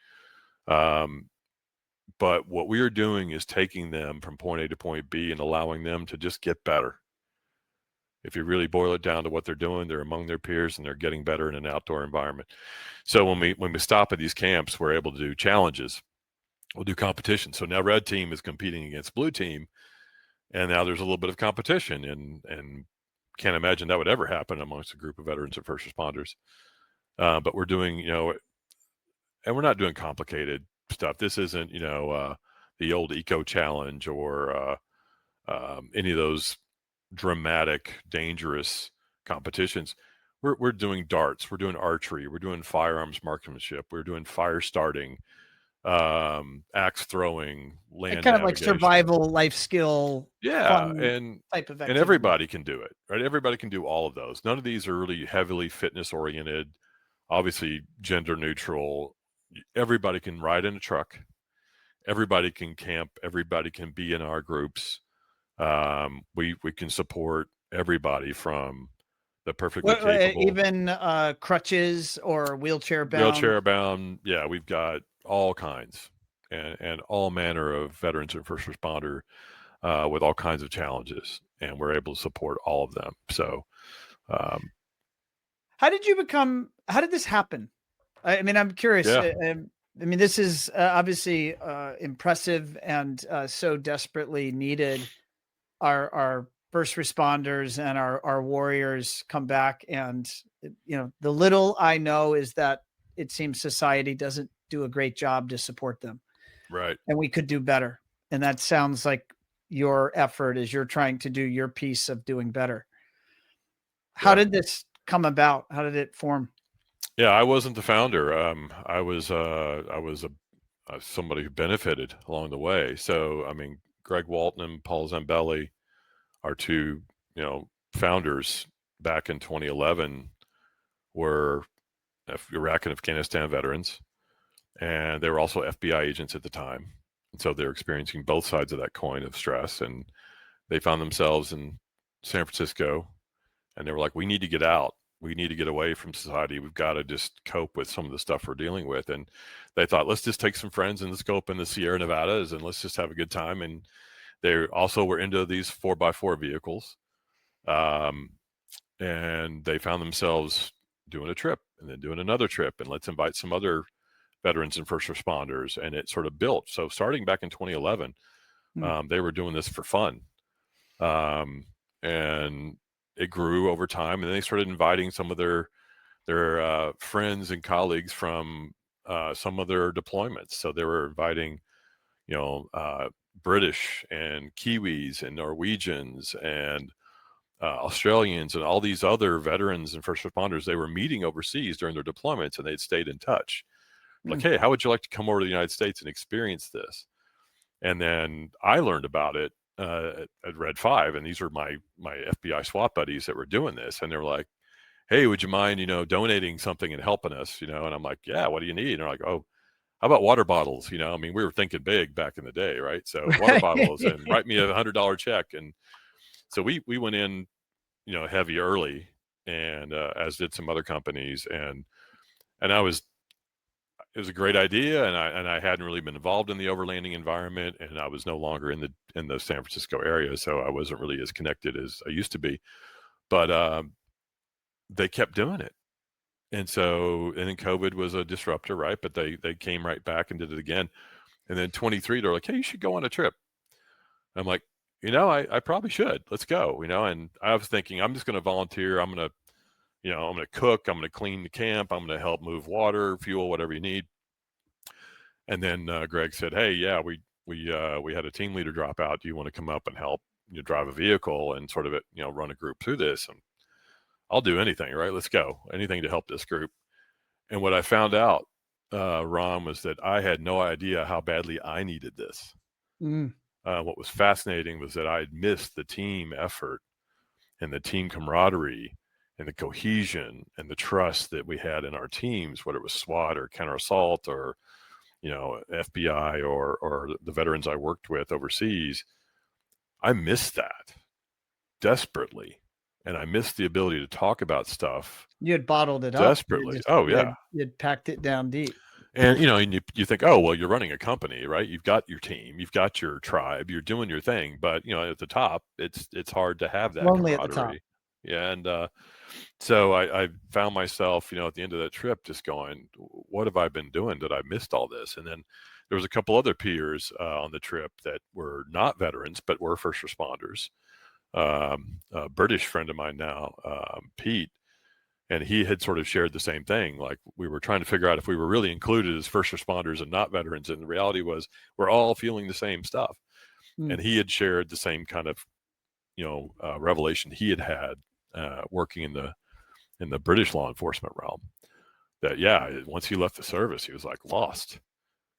But what we are doing is taking them from point A to point B and allowing them to just get better. If you really boil it down to what they're doing, they're among their peers and they're getting better in an outdoor environment. So when we stop at these camps, we're able to do challenges. We'll do competition. So now Red Team is competing against Blue Team, and now there's a little bit of competition, and can't imagine that would ever happen amongst a group of veterans and first responders. But we're doing, and we're not doing complicated stuff. This isn't, the old Eco Challenge or any of those dramatic, dangerous competitions. We're doing darts, we're doing archery, we're doing firearms marksmanship, we're doing fire starting, axe throwing, land kind of like navigation. survival, life skill, Yeah, fun type of and activity. everybody can do it, right? Everybody can do all of those. None of these are really heavily fitness oriented. Obviously, gender neutral. Everybody can ride in a truck. Everybody can camp. Everybody can be in our groups. We can support everybody from the perfectly capable, even crutches or wheelchair bound. wheelchair bound. Yeah, we've got all kinds and all manner of veterans and first responder with all kinds of challenges, and we're able to support all of them. So, how did this happen? I mean, I'm curious. yeah, I mean, this is obviously impressive and so desperately needed. Our first responders and our warriors come back, and the little I know is that it seems society doesn't do a great job to support them, right. and we could do better. And that sounds like your effort is you're trying to do your piece of doing better. How Yeah. did this come about? How did it form? Yeah, I wasn't the founder. I was somebody who benefited along the way. So, I mean, Greg Walton and Paul Zambelli are two, founders back in 2011 were Iraq and Afghanistan veterans, and they were also FBI agents at the time. And so they're experiencing both sides of that coin of stress. And they found themselves in San Francisco, and they were like, we need to get out. We need to get away from society. We've got to just cope with some of the stuff we're dealing with. And they thought, let's just take some friends and let's go up in the Sierra Nevadas and let's just have a good time. And they also were into these 4x4 vehicles. And they found themselves doing a trip and then doing another trip, and let's invite some other veterans and first responders. And it sort of built. So starting back in 2011, they were doing this for fun. And it grew over time, and they started inviting some of their friends and colleagues from some of their deployments. So they were inviting, British and Kiwis and Norwegians and Australians and all these other veterans and first responders. They were meeting overseas during their deployments, and they'd stayed in touch. Like, hey, how would you like to come over to the United States and experience this? And then I learned about it at Red5, and these are my FBI SWAT buddies that were doing this, and they were like, hey, would you mind, donating something and helping us, and I'm like, yeah, what do you need? And they're like, oh, how about water bottles? I mean, we were thinking big back in the day, right? So water bottles, and write me a $100 check. And so we went in, heavy early, and as did some other companies, and it was a great idea, and I hadn't really been involved in the overlanding environment, and I was no longer in the San Francisco area, so I wasn't really as connected as I used to be. But they kept doing it, and then COVID was a disruptor, right? But they came right back and did it again, and then 23, they're like, hey, you should go on a trip. I'm like, I probably should. Let's go, And I was thinking, I'm just going to volunteer. I'm going to cook. I'm going to clean the camp. I'm going to help move water, fuel, whatever you need. And then Greg said, hey, yeah, we had a team leader drop out. Do you want to come up and help drive a vehicle and sort of run a group through this? And I'll do anything, right? Let's go. Anything to help this group. And what I found out, Ron, was that I had no idea how badly I needed this. What was fascinating was that I had missed the team effort and the team camaraderie and the cohesion and the trust that we had in our teams, whether it was SWAT or counter assault or FBI or the veterans I worked with overseas. I missed that desperately, and I missed the ability to talk about stuff. You had bottled it up desperately. Yeah, you'd packed it down deep. And you think, oh well, you're running a company, right? You've got your team, you've got your tribe, you're doing your thing, but at the top, it's hard to have that Lonely camaraderie. at the top. Yeah, and so I found myself, at the end of that trip, just going, what have I been doing that I missed all this? And then there was a couple other peers on the trip that were not veterans, but were first responders. A British friend of mine now, Pete, and he had sort of shared the same thing. Like, we were trying to figure out if we were really included as first responders and not veterans. And the reality was we're all feeling the same stuff. And he had shared the same kind of, revelation he had working in the British law enforcement realm, that, yeah, once he left the service, he was like lost.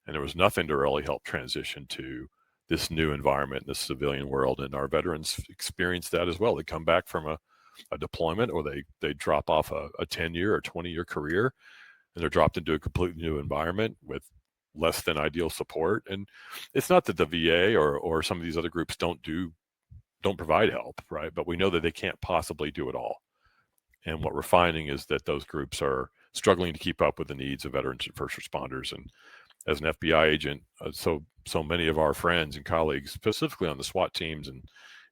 and there was nothing to really help transition to this new environment in the civilian world. And our veterans experience that as well. They come back from a deployment, or they drop off a 10-year or 20-year career, and they're dropped into a completely new environment with less than ideal support. And it's not that the VA or some of these other groups don't provide help, right? But we know that they can't possibly do it all. And what we're finding is that those groups are struggling to keep up with the needs of veterans and first responders. And as an FBI agent, so many of our friends and colleagues, specifically on the SWAT teams and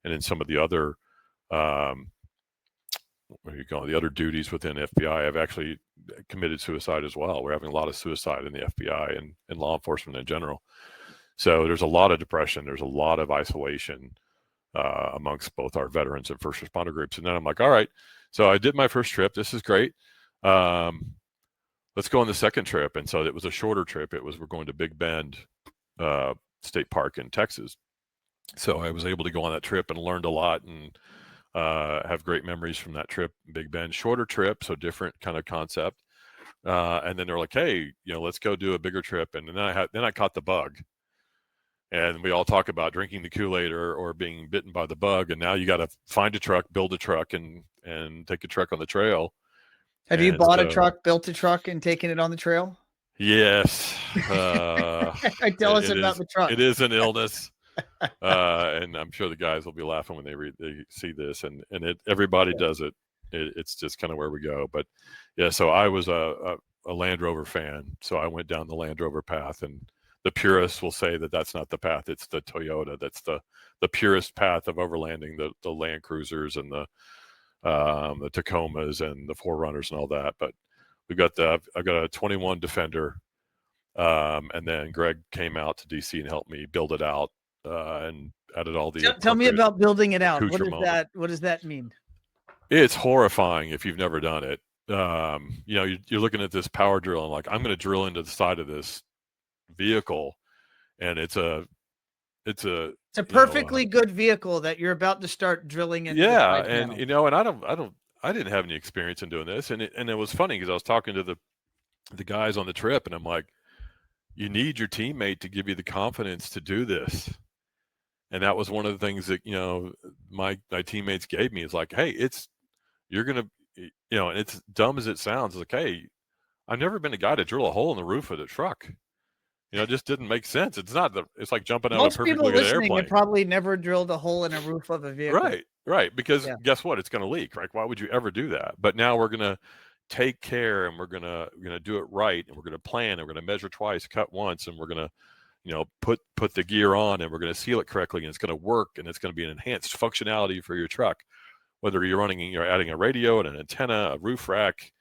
in some of the other the other duties within FBI, have actually committed suicide as well. We're having a lot of suicide in the FBI and law enforcement in general. So there's a lot of depression. There's a lot of isolation amongst both our veterans and first responder groups. And then I'm like, all right, so I did my first trip. This is great. Let's go on the second trip. And so it was a shorter trip. We're going to Big Bend State Park in Texas. So I was able to go on that trip and learned a lot and have great memories from that trip. Big Bend, shorter trip, so different kind of concept. And then they're like, hey, let's go do a bigger trip. And then I caught the bug. And we all talk about drinking the Kool-Aid or being bitten by the bug. And now you got to find a truck, build a truck, and take a truck on the trail. Have you bought a truck, built a truck, and taken it on the trail? Yes. Tell us about the truck. It is an illness. And I'm sure the guys will be laughing when they see this. And everybody does it. It's just kind of where we go. But yeah, so I was a Land Rover fan. So I went down the Land Rover path, and the purists will say that that's not the path. It's the Toyota. That's the purest path of overlanding, the Land Cruisers and the Tacomas and the 4Runners and all that. But I've got a 21 Defender. And then Greg came out to DC and helped me build it out and added all the. Tell me about building it out. What does that mean? It's horrifying if you've never done it. You're looking at this power drill and like, I'm going to drill into the side of this vehicle, and it's a perfectly good vehicle that you're about to start drilling into. Yeah, and and I didn't have any experience in doing this, and it was funny because I was talking to the guys on the trip, and I'm like, you need your teammate to give you the confidence to do this. And that was one of the things that my teammates gave me, is like, hey, you're gonna, and it's dumb as it sounds, like, hey, I've never been a guy to drill a hole in the roof of the truck. It just didn't make sense. It's like jumping out of a perfectly good airplane. Have probably never drilled a hole in a roof of a vehicle. Right. Because guess what? It's going to leak. Right? Why would you ever do that? But now we're going to take care, and we're going to do it right, and we're going to plan, and we're going to measure twice, cut once, and we're going to put the gear on, and we're going to seal it correctly, and it's going to work, and it's going to be an enhanced functionality for your truck, whether you're adding a radio and an antenna, a roof rack,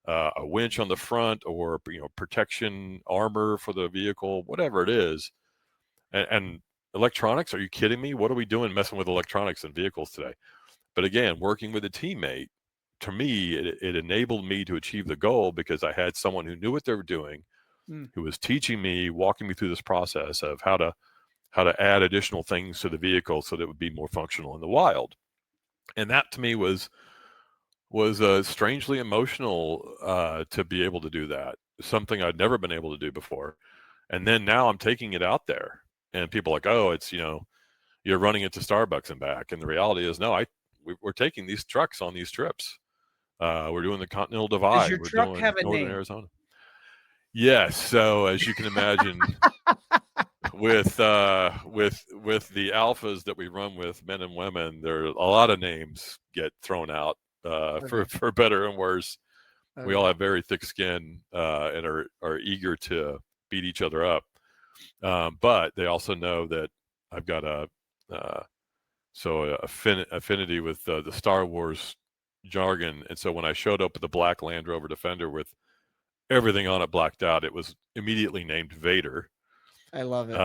a winch on the front, or protection armor for the vehicle, whatever it is. And electronics, are you kidding me? What are we doing messing with electronics in vehicles today? But again, working with a teammate, to me, it enabled me to achieve the goal, because I had someone who knew what they were doing, who was teaching me, walking me through this process of how to add additional things to the vehicle so that it would be more functional in the wild. And that to me was strangely emotional to be able to do that. Something I'd never been able to do before. And then now I'm taking it out there, and people are like, oh, it's, you're running it to Starbucks and back. And the reality is, no, we're taking these trucks on these trips. We're doing the Continental Divide. Does your truck have a Northern name? Arizona. Yes. So as you can imagine, with the alphas that we run with, men and women, there are a lot of names get thrown out for better and worse. Okay. We all have very thick skin and are eager to beat each other up. But they also know that I've got affinity with the Star Wars jargon. And so when I showed up with the black Land Rover Defender with everything on it blacked out, it was immediately named Vader. I love it.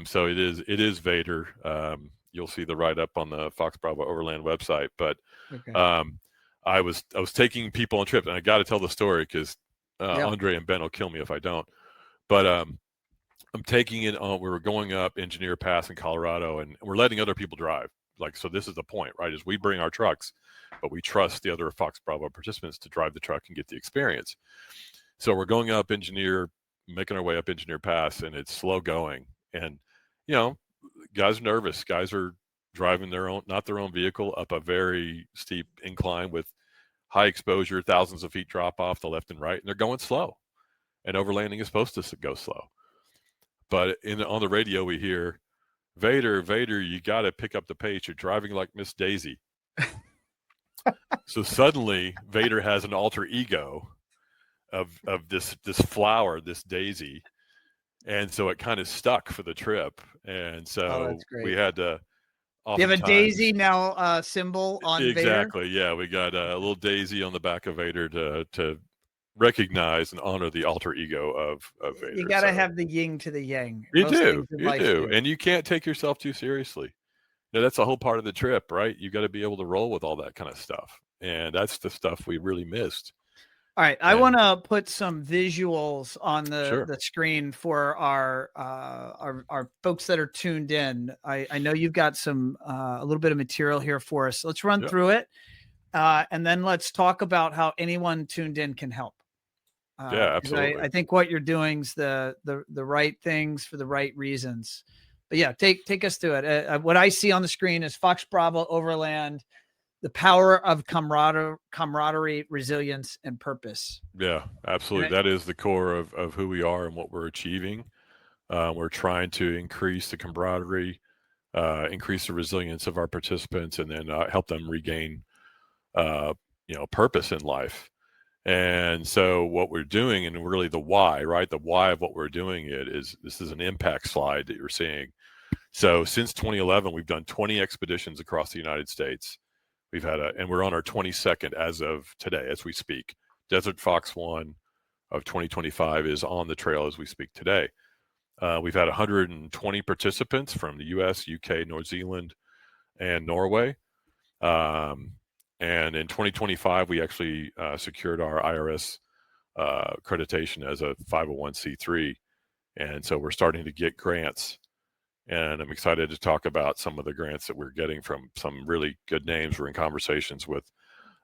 So it is Vader. You'll see the write-up on the Fox Bravo Overland website. But I was taking people on trips, and I got to tell the story because Andre and Ben will kill me if I don't. But I'm taking it on. We were going up Engineer Pass in Colorado, and we're letting other people drive. Like, so this is the point, right? Is we bring our trucks, but we trust the other Fox Bravo participants to drive the truck and get the experience. So we're going up Engineer making our way up Engineer Pass, and it's slow going. And, you know, guys are nervous. Guys are driving not their own vehicle up a very steep incline with high exposure, thousands of feet drop off the left and right, and they're going slow. And overlanding is supposed to go slow. But on the radio, we hear, Vader, you got to pick up the pace. You're driving like Miss Daisy. So suddenly, Vader has an alter ego of this flower, this daisy, and so it kind of stuck for the trip. And so we had to. You have a daisy now symbol on Vader? Exactly. Yeah, we got a little daisy on the back of Vader to recognize and honor the alter ego of Vader. You got to have the yin to the yang. You do. And you can't take yourself too seriously. That's a whole part of the trip, right? You got to be able to roll with all that kind of stuff. And that's the stuff we really missed. All right. I want to put some visuals on Sure. the screen for our folks that are tuned in. I know you've got a little bit of material here for us. Let's run through it. And then let's talk about how anyone tuned in can help. Yeah, absolutely. I think what you're doing is the right things for the right reasons. But yeah, take us through it. What I see on the screen is Fox Bravo Overland, the power of camaraderie, resilience, and purpose. Yeah, absolutely. That is the core of who we are and what we're achieving. We're trying to increase the camaraderie, increase the resilience of our participants, and then help them regain, purpose in life. And so what we're doing, and really the why, right? The why of what we're doing this is an impact slide that you're seeing. So since 2011, we've done 20 expeditions across the United States. We've had and we're on our 22nd as of today, as we speak. Desert Fox 1 of 2025 is on the trail as we speak today. We've had 120 participants from the US, UK, New Zealand, and Norway. And in 2025, we actually secured our IRS accreditation as a 501c3. And so we're starting to get grants. And I'm excited to talk about some of the grants that we're getting from some really good names. We're in conversations with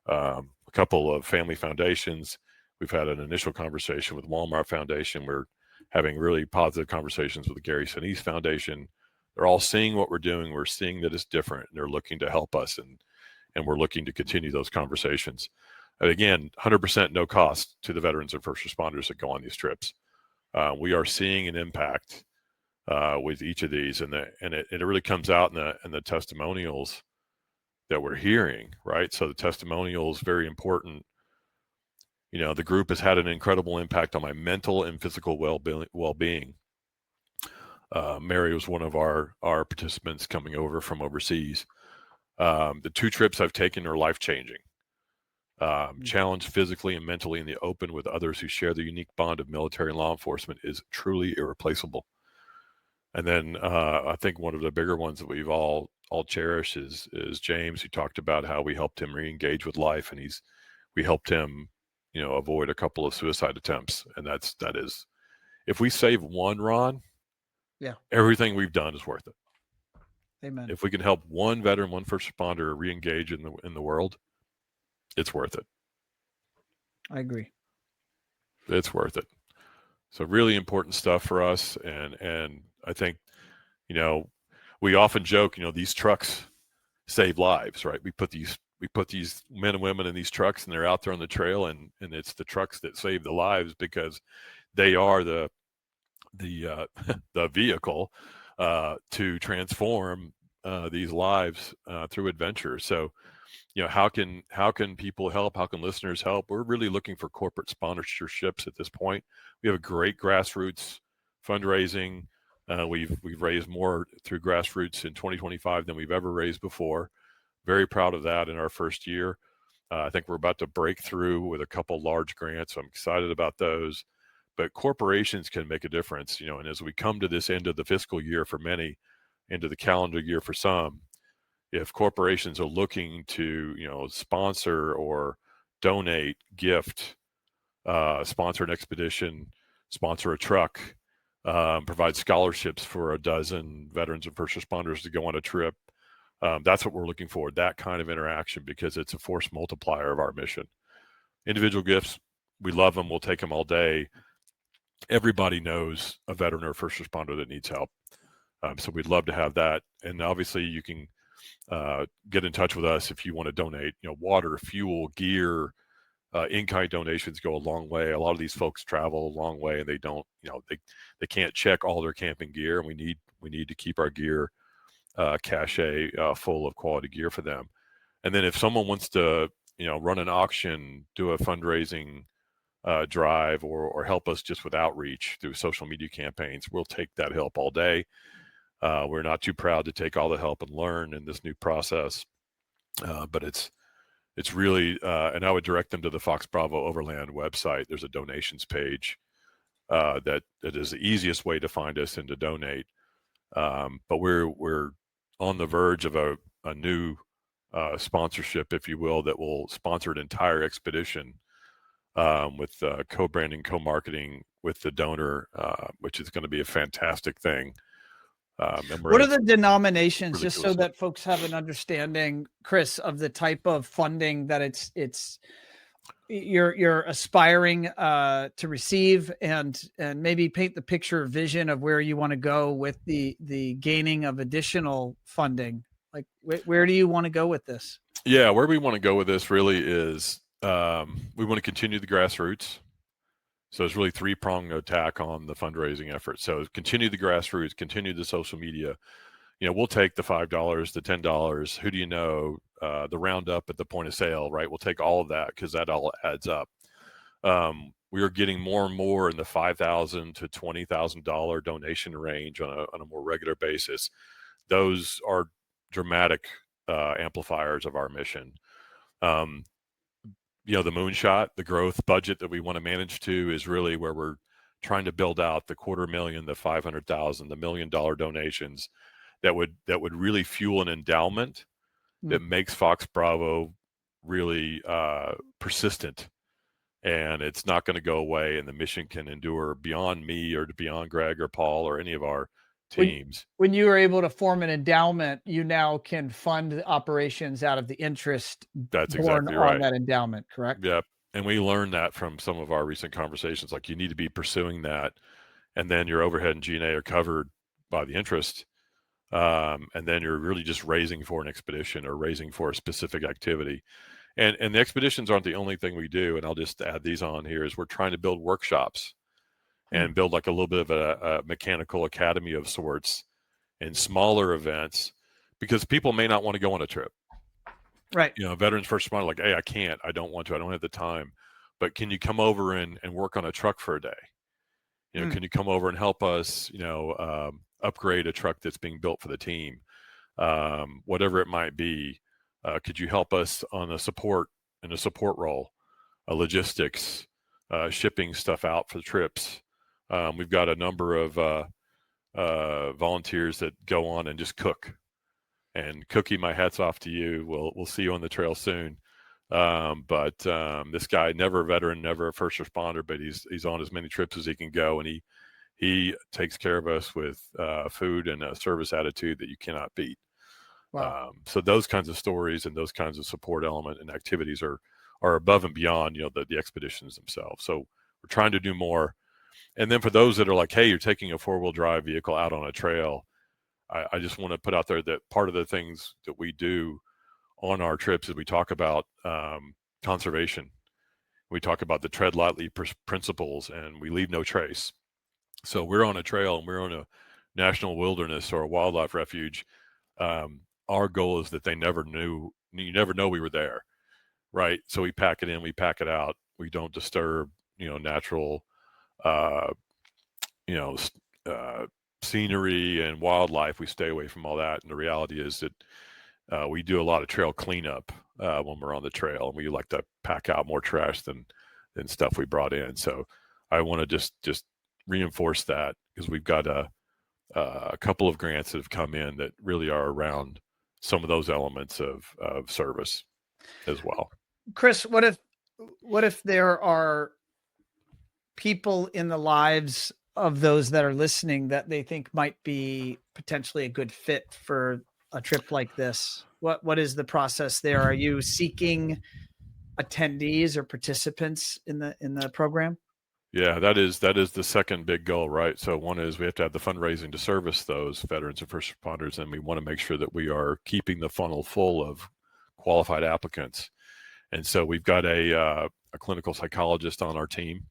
a couple of family foundations. We've had an initial conversation with Walmart Foundation. We're having really positive conversations with the Gary Sinise Foundation. They're all seeing what we're doing. We're seeing that it's different, and they're looking to help us, and we're looking to continue those conversations. And again, 100% no cost to the veterans and first responders that go on these trips. We are seeing an impact with each of these, and it really comes out in the testimonials that we're hearing, right? So the testimonials, very important. The group has had an incredible impact on my mental and physical well-being. Mary was one of our participants coming over from overseas. The 2 trips I've taken are life-changing. Challenged physically and mentally in the open with others who share the unique bond of military and law enforcement is truly irreplaceable. And then I think one of the bigger ones that we've all cherished is James, who talked about how we helped him re-engage with life, and we helped him, avoid a couple of suicide attempts. And that is, if we save one, Ron, everything we've done is worth it. Amen. If we can help one veteran, one first responder re-engage in the world, it's worth it. I agree. It's worth it. So really important stuff for us. And I think, we often joke, these trucks save lives, right? We put these men and women in these trucks, and they're out there on the trail, and it's the trucks that save the lives because they are the vehicle to transform these lives through adventure. So, how can people help? How can listeners help? We're really looking for corporate sponsorships at this point. We have a great grassroots fundraising. We've raised more through grassroots in 2025 than we've ever raised before. Very proud of that in our first year. I think we're about to break through with a couple large grants. So I'm excited about those. But corporations can make a difference, and as we come to this end of the fiscal year for many, into the calendar year for some, if corporations are looking to, sponsor or donate, gift, sponsor an expedition, sponsor a truck, provide scholarships for a dozen veterans and first responders to go on a trip, that's what we're looking for, that kind of interaction, because it's a force multiplier of our mission. Individual gifts, we love them. We'll take them all day. everybody knows a veteran or first responder that needs help. So we'd love to have that. And obviously you can get in touch with us if you want to donate, water, fuel, gear. In-kind donations go a long way. A lot of these folks travel a long way and they don't, they can't check all their camping gear, and we need to keep our gear cache full of quality gear for them. And then if someone wants to, run an auction, do a fundraising drive, or help us just with outreach through social media campaigns, we'll take that help all day. We're not too proud to take all the help and learn in this new process, but it's really, and I would direct them to the Fox Bravo Overland website. There's a donations page that is the easiest way to find us and to donate. But we're on the verge of a new sponsorship, if you will, that will sponsor an entire expedition with co-branding, co-marketing with the donor, which is going to be a fantastic thing. What are the denominations, really just cool so stuff. that folks have an understanding, Kris, of the type of funding that it's you're aspiring to receive, and maybe paint the picture vision of where you want to go with the gaining of additional funding? Like where do you want to go with this? Yeah, where we want to go with this really is we want to continue the grassroots. So it's really three-pronged attack on the fundraising effort. So continue the grassroots, continue the social media. We'll take the $5, the $10, who do you know, the roundup at the point of sale, right? We'll take all of that because that all adds up. We are getting more and more in the $5,000 to $20,000 donation range on a more regular basis. Those are dramatic amplifiers of our mission. The moonshot, the growth budget that we want to manage to is really where we're trying to build out the $250,000, the $500,000, the $1 million donations that would really fuel an endowment that makes Fox Bravo really persistent, and it's not going to go away, and the mission can endure beyond me or beyond Greg or Paul or any of our teams. When you are able to form an endowment, you now can fund operations out of the interest That's born exactly on right. that endowment, correct? Yep. And we learned that from some of our recent conversations. Like, you need to be pursuing that, and then your overhead and G&A are covered by the interest. And then you're really just raising for an expedition or raising for a specific activity. And the expeditions aren't the only thing we do. And I'll just add these on here, is we're trying to build workshops and build like a little bit of a mechanical academy of sorts and smaller events, because people may not want to go on a trip. Right. Veterans first responder, like, hey, I don't want to, I don't have the time, but can you come over and work on a truck for a day? Can you come over and help us, upgrade a truck that's being built for the team? Whatever it might be. Could you help us on a support role, logistics, shipping stuff out for the trips? We've got a number of volunteers that go on and just cook. And Cookie, my hat's off to you. We'll see you on the trail soon. But this guy, never a veteran, never a first responder, but he's on as many trips as he can go, and he takes care of us with food and a service attitude that you cannot beat. Wow. So those kinds of stories and those kinds of support element and activities are above and beyond, the expeditions themselves. So we're trying to do more. And then for those that are like, hey, you're taking a 4-wheel drive vehicle out on a trail, I just want to put out there that part of the things that we do on our trips is we talk about conservation. We talk about the tread lightly principles, and we leave no trace. So we're on a trail and we're on a national wilderness or a wildlife refuge. Our goal is that you never know we were there, right? So we pack it in, we pack it out. We don't disturb, natural, scenery and wildlife. We stay away from all that. And the reality is that we do a lot of trail cleanup when we're on the trail, and we like to pack out more trash than stuff we brought in. So I want to just reinforce that, because we've got a couple of grants that have come in that really are around some of those elements of service as well. Kris, what if there are people in the lives of those that are listening that they think might be potentially a good fit for a trip like this? What is the process there? Are you seeking attendees or participants in the program? Yeah, that is the second big goal, right? So one is we have to have the fundraising to service those veterans and first responders, and we want to make sure that we are keeping the funnel full of qualified applicants. And so we've got a clinical psychologist on our team,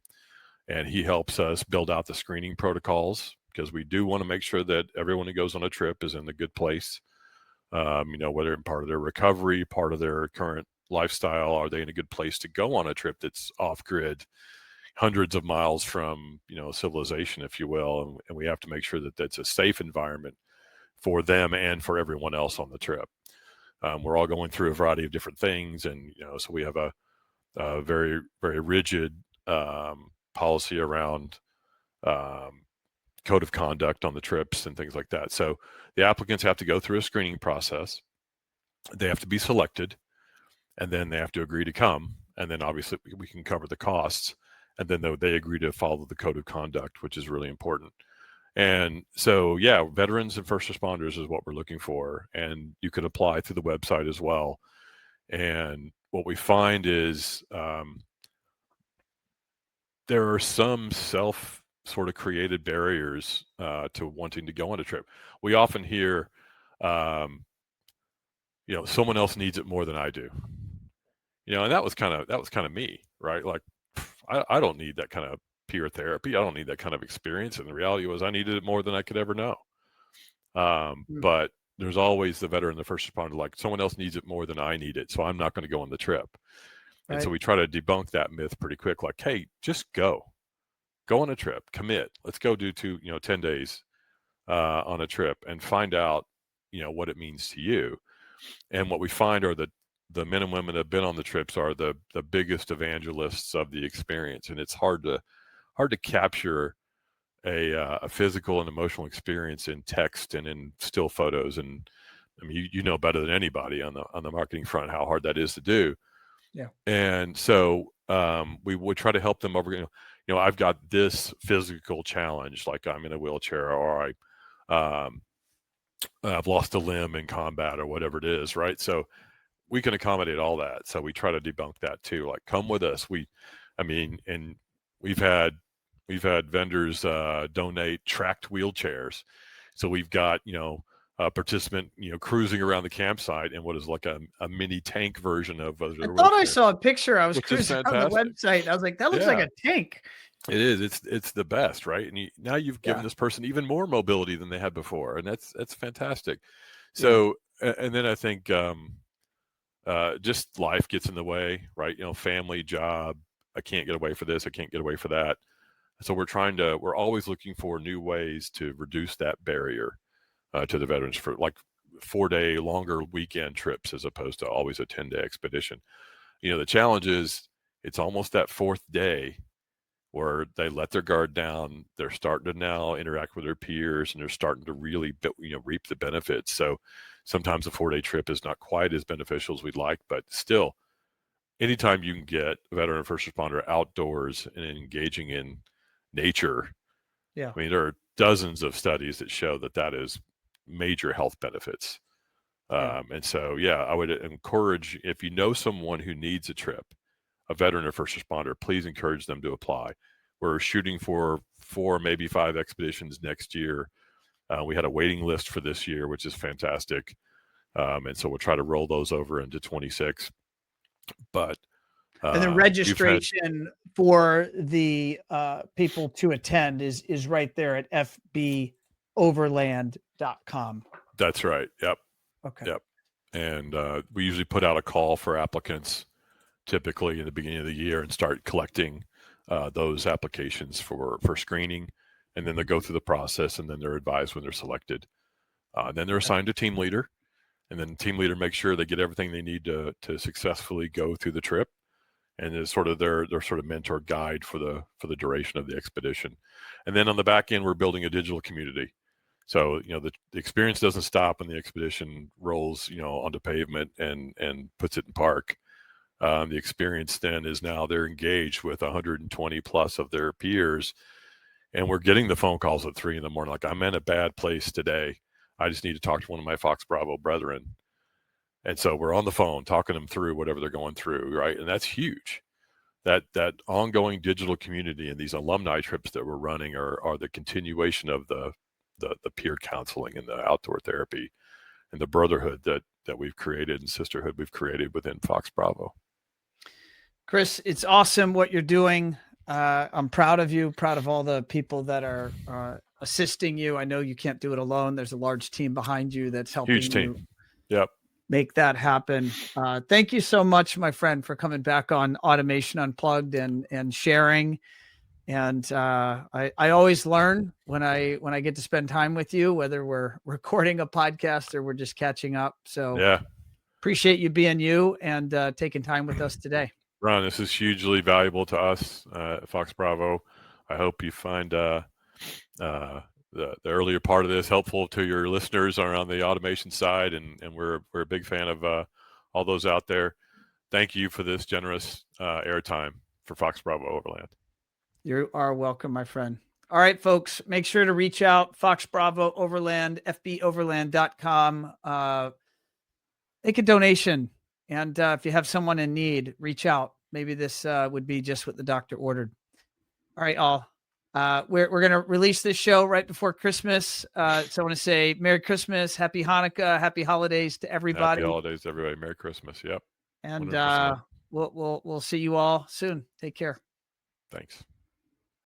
and he helps us build out the screening protocols because we do want to make sure that everyone who goes on a trip is in the good place. Whether in part of their recovery, part of their current lifestyle, are they in a good place to go on a trip that's off grid, hundreds of miles from civilization, if you will, and we have to make sure that that's a safe environment for them and for everyone else on the trip. We're all going through a variety of different things, and so we have a very, very rigid policy around code of conduct on the trips and things like that. So the applicants have to go through a screening process. They have to be selected, and then they have to agree to come, and then obviously we can cover the costs, and then they agree to follow the code of conduct, which is really important. And so, yeah, veterans and first responders is what we're looking for, and you can apply through the website as well. And what we find is there are some self sort of created barriers to wanting to go on a trip. We often hear, someone else needs it more than I do. And that was kind of me, right? Like, I don't need that kind of peer therapy. I don't need that kind of experience. And the reality was I needed it more than I could ever know. But there's always the veteran, the first responder, like someone else needs it more than I need it, so I'm not going to go on the trip. And so we try to debunk that myth pretty quick. Like, hey, just go on a trip, commit. Let's go do 10 days on a trip and find out, what it means to you. And what we find are that the men and women that have been on the trips are the biggest evangelists of the experience. And it's hard to capture a physical and emotional experience in text and in still photos. And I mean, you know better than anybody on the marketing front how hard that is to do. Yeah. And so we would try to help them over. I've got this physical challenge, like I'm in a wheelchair, or I've lost a limb in combat, or whatever it is, right? So we can accommodate all that. So we try to debunk that too. Like, come with us. And we've had vendors donate tracked wheelchairs. So we've got a participant cruising around the campsite in what is like a mini tank version of their I thought wheelchair, I saw a picture. I was which is cruising on the fantastic. website. I was like, that looks like a tank. It is. It's the best, right? And now you've given this person even more mobility than they had before, and that's fantastic. So, and then I think just life gets in the way, right? Family, job. I can't get away for this. I can't get away for that. So we're always looking for new ways to reduce that barrier to the veterans for like 4-day longer weekend trips as opposed to always a 10-day expedition. The challenge is it's almost that fourth day where they let their guard down. They're starting to now interact with their peers, and they're starting to really reap the benefits. So sometimes a 4-day trip is not quite as beneficial as we'd like, but still, anytime you can get a veteran or first responder outdoors and engaging in nature, I mean, there are dozens of studies that show that is major health benefits. And so, I would encourage, if you know someone who needs a trip, a veteran or first responder, please encourage them to apply. We're shooting for 4, maybe 5 expeditions next year. We had a waiting list for this year, which is fantastic. And so we'll try to roll those over into 26. But and the registration for the people to attend is right there at fboverland.com. That's right. Yep. Okay. Yep. And we usually put out a call for applicants typically in the beginning of the year and start collecting those applications for screening. And then they go through the process, and then they're advised when they're selected. And then they're assigned a team leader, and then the team leader makes sure they get everything they need to successfully go through the trip. And is sort of their sort of mentor guide for the duration of the expedition. And then on the back end, we're building a digital community. So, the experience doesn't stop when the expedition rolls, onto pavement and puts it in park. The experience then is now they're engaged with 120 plus of their peers, and we're getting the phone calls at 3 a.m. like, I'm in a bad place today. I just need to talk to one of my Fox Bravo brethren. And so we're on the phone talking them through whatever they're going through, right? And that's huge. that ongoing digital community and these alumni trips that we're running are the continuation of the peer counseling and the outdoor therapy and the brotherhood that we've created and sisterhood we've created within Fox Bravo. Kris, it's awesome what you're doing. I'm proud of you, proud of all the people that are assisting you. I know you can't do it alone. There's a large team behind you that's helping Huge team. you Yep. make that happen. Thank you so much, my friend, for coming back on Automation Unplugged and sharing. And I always learn when I get to spend time with you, whether we're recording a podcast or we're just catching up. So yeah, appreciate you being you and taking time with us today. Ron, this is hugely valuable to us at Fox Bravo. I hope you find the earlier part of this helpful to your listeners on the automation side, and we're a big fan of all those out there. Thank you for this generous airtime for Fox Bravo Overland. You are welcome, my friend. All right, folks, make sure to reach out. Fox Bravo Overland, fboverland.com. Make a donation. And if you have someone in need, reach out. Maybe this would be just what the doctor ordered. All right, all. We're going to release this show right before Christmas. So I want to say Merry Christmas, Happy Hanukkah, Happy Holidays to everybody. Happy holidays, everybody. Merry Christmas. Yep. And 100%. we'll see you all soon. Take care. Thanks.